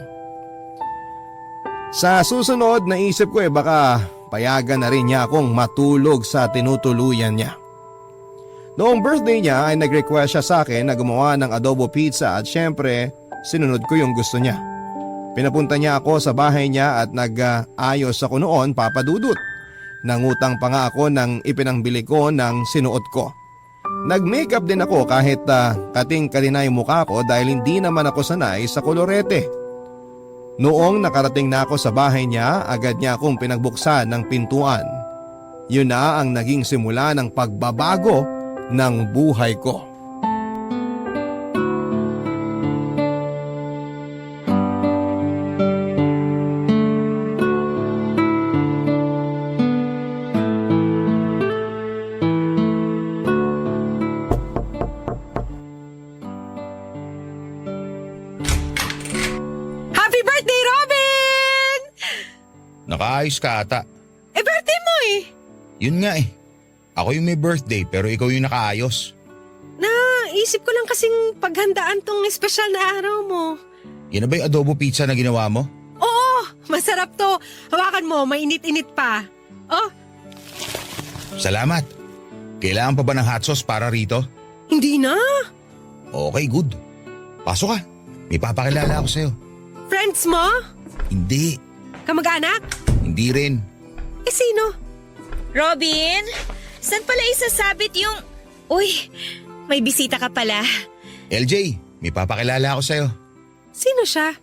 Sa susunod naisip ko baka payagan na rin niya akong matulog sa tinutuluyan niya. Noong birthday niya ay nag-request siya sa akin na gumawa ng adobo pizza at syempre sinunod ko yung gusto niya. Pinapunta niya ako sa bahay niya at nag-ayos ako noon, Papa Dudut. Nangutang pa nga ako ng ipinangbili ko ng sinuot ko. Nag-makeup din ako kahit kating-kalina yung mukha ko dahil hindi naman ako sanay sa kolorete. Noong nakarating na ako sa bahay niya, agad niya akong pinagbuksan ng pintuan. Yun na ang naging simula ng pagbabago ng buhay ko. Happy birthday, Robin! Nakaayos ka ata. Birthday mo eh. Yun nga eh. Ako yung may birthday pero ikaw yung nakaayos. Naisip ko lang kasing paghandaan tong espesyal na araw mo. Yan na ba yung adobo pizza na ginawa mo? Oo, masarap to. Hawakan mo, mainit-init pa. Oh, Salamat. Kailangan pa ba ng hot sauce para rito? hindi na. Okay, good. Pasok ka. May papakilala ako sa'yo. Friends mo? Hindi. Kamag-anak? Hindi rin. Eh sino? Robin, saan pala isasabit yung... Uy, may bisita ka pala. LJ, may papakilala ako sa'yo. Sino siya?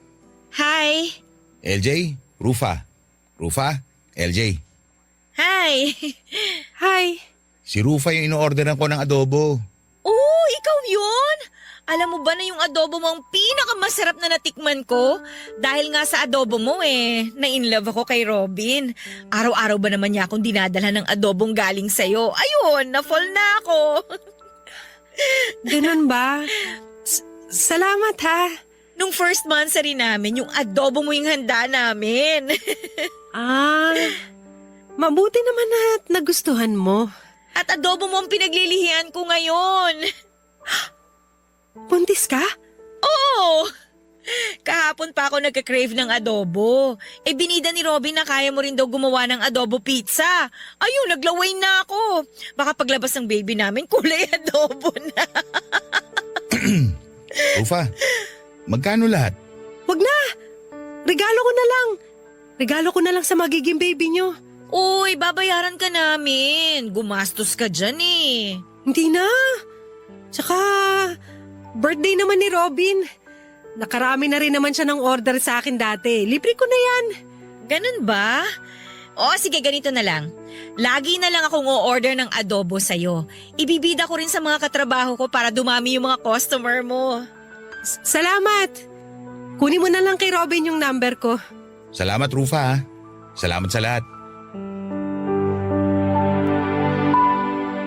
Hi. LJ, Rufa. Rufa, LJ. Hi. Hi. Si Rufa yung ino-orderan ko ng adobo. Oh, ikaw yun? Alam mo ba na yung adobo mo ang pinakamasarap na natikman ko? Dahil nga sa adobo mo na-inlove ako kay Robin. Araw-araw ba naman niya akong dinadala ng adobong galing sa'yo? Ayun, na-fall na ako. Ganun ba? Salamat ha. Nung first monthsary namin, yung adobo mo yung handa namin. Ah, mabuti naman at nagustuhan mo. At adobo mo ang pinaglilihian ko ngayon. Buntis ka? Oo! Kahapon pa ako nagka-crave ng adobo. Binida ni Robin na kaya mo rin daw gumawa ng adobo pizza. Ayun, naglaway na ako. Baka paglabas ng baby namin, kulay adobo na. Rufa, magkano lahat? Wag na. Regalo ko na lang. Regalo ko na lang sa magiging baby nyo. Uy, babayaran ka namin. Gumastos ka dyan Hindi na. Tsaka, birthday naman ni Robin. Nakarami na rin naman siya ng order sa akin dati. Libre ko na yan. Ganun ba? O sige, ganito na lang. Lagi na lang akong o-order ng adobo sa'yo. Ibibida ko rin sa mga katrabaho ko para dumami yung mga customer mo. Salamat. Kunin mo na lang kay Robin yung number ko. Salamat, Rufa. Salamat sa lahat.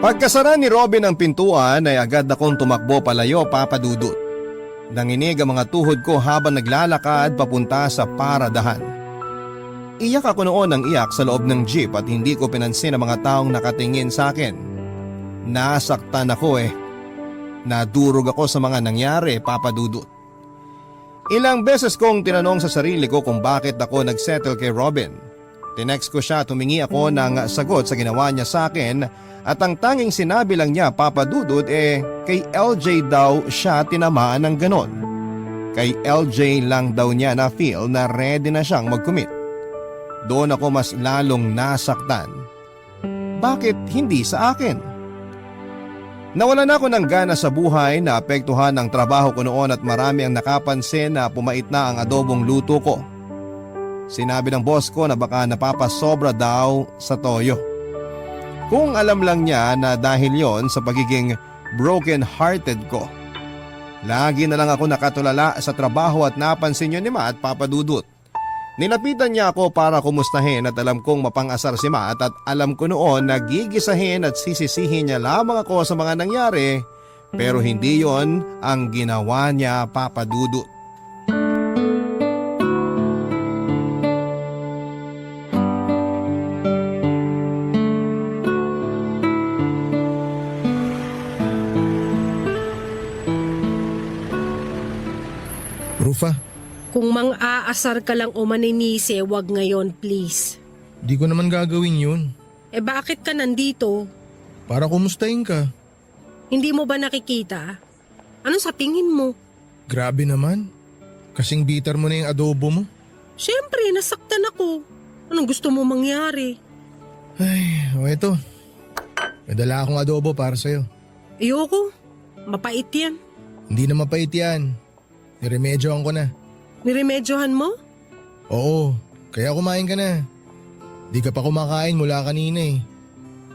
Pagkasara ni Robin ang pintuan ay agad akong tumakbo palayo, Papa Dudut. Nanginig ang mga tuhod ko habang naglalakad papunta sa paradahan. Iyak ako noon ng iyak sa loob ng jeep at hindi ko pinansin ang mga taong nakatingin sa akin. Nasaktan ako Nadurog ako sa mga nangyari, Papa Dudut. Ilang beses kong tinanong sa sarili ko kung bakit ako nagsettle kay Robin. Tinext ko siya at humingi ako ng sagot sa ginawa niya sa akin at ang tanging sinabi lang niya, Papa Dudut, kay LJ daw siya tinamaan ng ganon. Kay LJ lang daw niya na feel na ready na siyang mag-commit. Doon ako mas lalong nasaktan. Bakit hindi sa akin? Nawalan ako ng gana sa buhay, naapektuhan ang trabaho ko noon at marami ang nakapansin na pumait na ang adobong luto ko. Sinabi ng boss ko na baka napapasobra daw sa toyo. Kung alam lang niya na dahil yon sa pagiging broken-hearted ko. Lagi na lang ako nakatulala sa trabaho at napansin yun ni Matt, Papa Dudut. Nilapitan niya ako para kumustahin at alam kong mapang-asar si Matt at alam ko noon na gigisahin at sisisihin niya lamang ako sa mga nangyari pero hindi yon ang ginawa niya, Papa Dudut. Rufa, Kung mang-aasar ka lang o maninise, wag ngayon please. di ko naman gagawin yun. Bakit ka nandito? Para kumustahin ka. Hindi mo ba nakikita? Ano sa tingin mo? Grabe naman. Kasing bitter mo na yung adobo mo. Siyempre, nasaktan ako. Anong gusto mo mangyari? Ay, o eto. May dala akong adobo para sa'yo. Ayoko. Mapait yan. Hindi na mapait yan. Niremedyohan ko na. Niremedyohan mo? Oo, kaya kumain ka na. Di ka pa kumakain mula kanina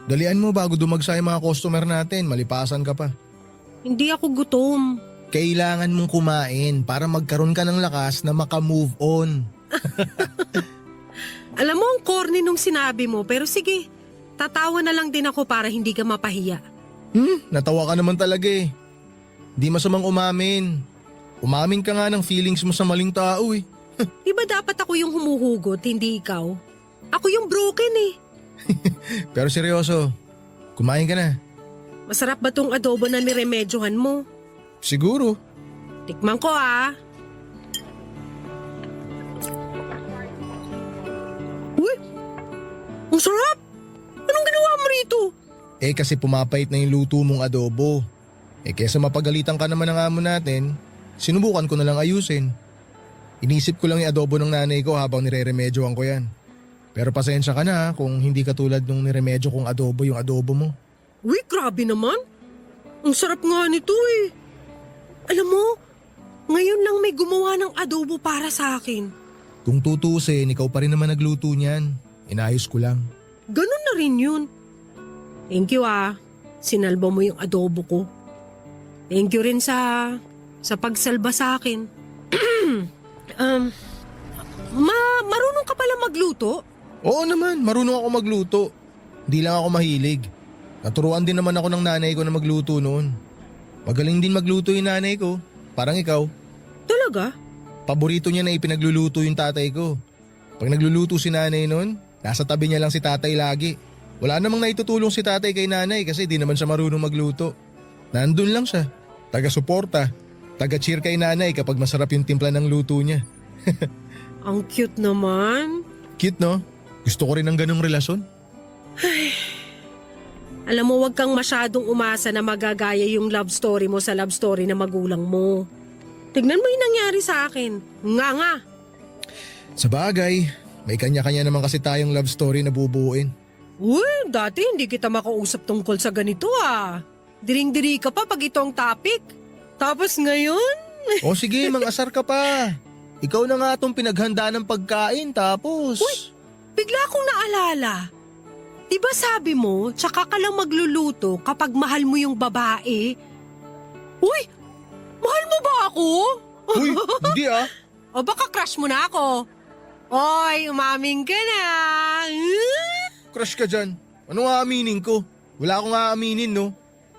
Dalian mo bago dumagsa yung mga customer natin, malipasan ka pa. Hindi ako gutom. Kailangan mong kumain para magkaroon ka ng lakas na maka-move on. Alam mo ang corny nung sinabi mo, pero sige, tatawa na lang din ako para hindi ka mapahiya. Natawa ka naman talaga Di masamang umamin. Umamin ka nga ng feelings mo sa maling tao Di ba dapat ako yung humuhugot, hindi ikaw? Ako yung broken Pero seryoso, kumain ka na. Masarap ba tong adobo na niremedyohan mo? Siguro. Tikman ko Uy! Ang sarap! Anong ginawa mo rito? Kasi pumapait na yung luto mong adobo. Kesa mapagalitan ka naman ng amo natin, sinubukan ko na lang ayusin. Inisip ko lang yung adobo ng nanay ko habang nire-remedyoan ko yan. Pero pasensya ka na kung hindi katulad nung niremedyo kong adobo yung adobo mo. Uy, grabe naman. Ang sarap nga nito eh. Alam mo, ngayon lang may gumawa ng adobo para sa akin. Kung tutusin, ikaw pa rin naman nagluto niyan. Inayos ko lang. Ganun na rin yun. Thank you Sinalba mo yung adobo ko. Thank you rin sa pagsalba sa akin. Marunong ka pala magluto? Oo naman, marunong ako magluto. Hindi lang ako mahilig. Naturuan din naman ako ng nanay ko na magluto noon. Magaling din magluto yung nanay ko. Parang ikaw. Talaga? Paborito niya na ipinagluluto yung tatay ko. Pag nagluluto si nanay noon, nasa tabi niya lang si tatay lagi. Wala namang naitutulong si tatay kay nanay kasi di naman siya marunong magluto. Nandun lang siya. Taga-suporta. Taga-cheer kay nanay kapag masarap yung timpla ng luto niya. Ang cute naman. Cute no? Gusto ko rin ng ganong relasyon. Alam mo, wag kang masyadong umasa na magagaya yung love story mo sa love story na magulang mo. Tignan mo yung nangyari sa akin. Nga. Sa bagay, may kanya-kanya naman kasi tayong love story na bubuuin. Uy, dati hindi kita makausap tungkol sa ganito Diring-diri ka pa pag itong topic. Tapos ngayon? O sige, mang-asar ka pa. Ikaw na nga itong pinaghanda ng pagkain tapos… Uy, bigla akong naalala. Diba sabi mo, tsaka ka lang magluluto kapag mahal mo yung babae? Uy, mahal mo ba ako? Uy, hindi O baka crush mo na ako? Oy, umaming ka na. Crush ka dyan. Ano aaminin ko? Wala akong aaminin no.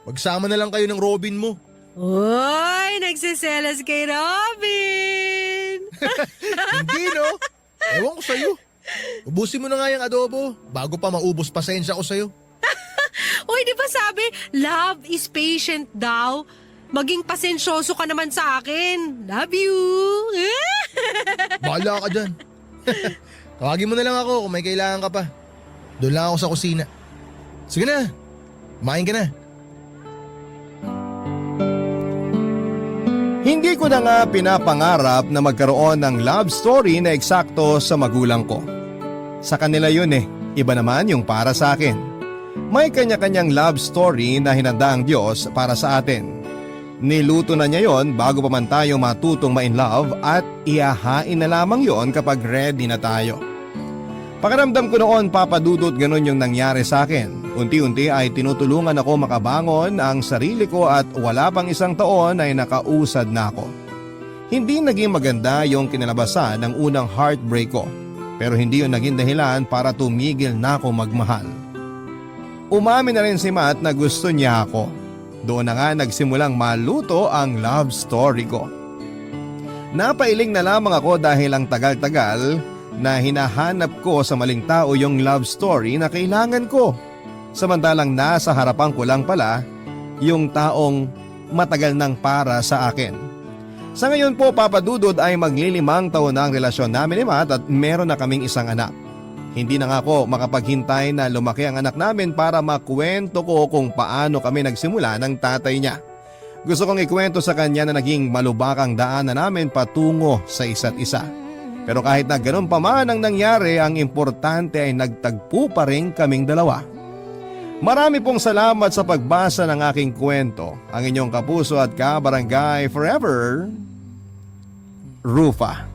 Magsama na lang kayo ng Robin mo. Oy, nagsiselos kay Robin. Hindi no? Ewan ko sa'yo. Ubusin mo na nga yung adobo bago pa maubos pasensya ko sa'yo. Uy, di ba sabi, love is patient daw? Maging pasensyoso ka naman sa akin. Love you. Bahala ka dyan. Tawagin mo na lang ako kung may kailangan ka pa. Doon lang ako sa kusina. Sige na, kumain ka na. Hindi ko na nga pinapangarap na magkaroon ng love story na eksakto sa magulang ko. Sa kanila yun iba naman yung para sa akin. May kanya-kanyang love story na hinanda ang Diyos para sa atin. Niluto na niya yon bago pa man tayo matutong ma-in-love at ihahain na lamang yon kapag ready na tayo. Pakiramdam ko noon, Papa Dudut, ganun yung nangyari sa akin. Unti-unti ay tinutulungan ako makabangon ang sarili ko at wala pang isang taon ay nakausad na ako. Hindi naging maganda yung kinalabasan ng unang heartbreak ko, pero hindi yun naging dahilan para tumigil na ako magmahal. Umamin na rin si Matt na gusto niya ako. Doon na nga nagsimulang maluto ang love story ko. Napailing na lamang ako dahil ang tagal-tagal na hinahanap ko sa maling tao yung love story na kailangan ko. Samantalang nasa harapan ko lang pala yung taong matagal nang para sa akin. Sa ngayon po, Papa Dudod, ay maglilimang taon na ang relasyon namin ni Matt at meron na kaming isang anak. Hindi na nga ako makapaghintay na lumaki ang anak namin para makwento ko kung paano kami nagsimula ng tatay niya. Gusto kong ikwento sa kanya na naging malubakang daanan namin patungo sa isa't isa. Pero kahit na ganun pa man ang nangyari, ang importante ay nagtagpo pa rin kaming dalawa. Marami pong salamat sa pagbasa ng aking kwento. Ang inyong kapuso at kabarangay forever, Rufa.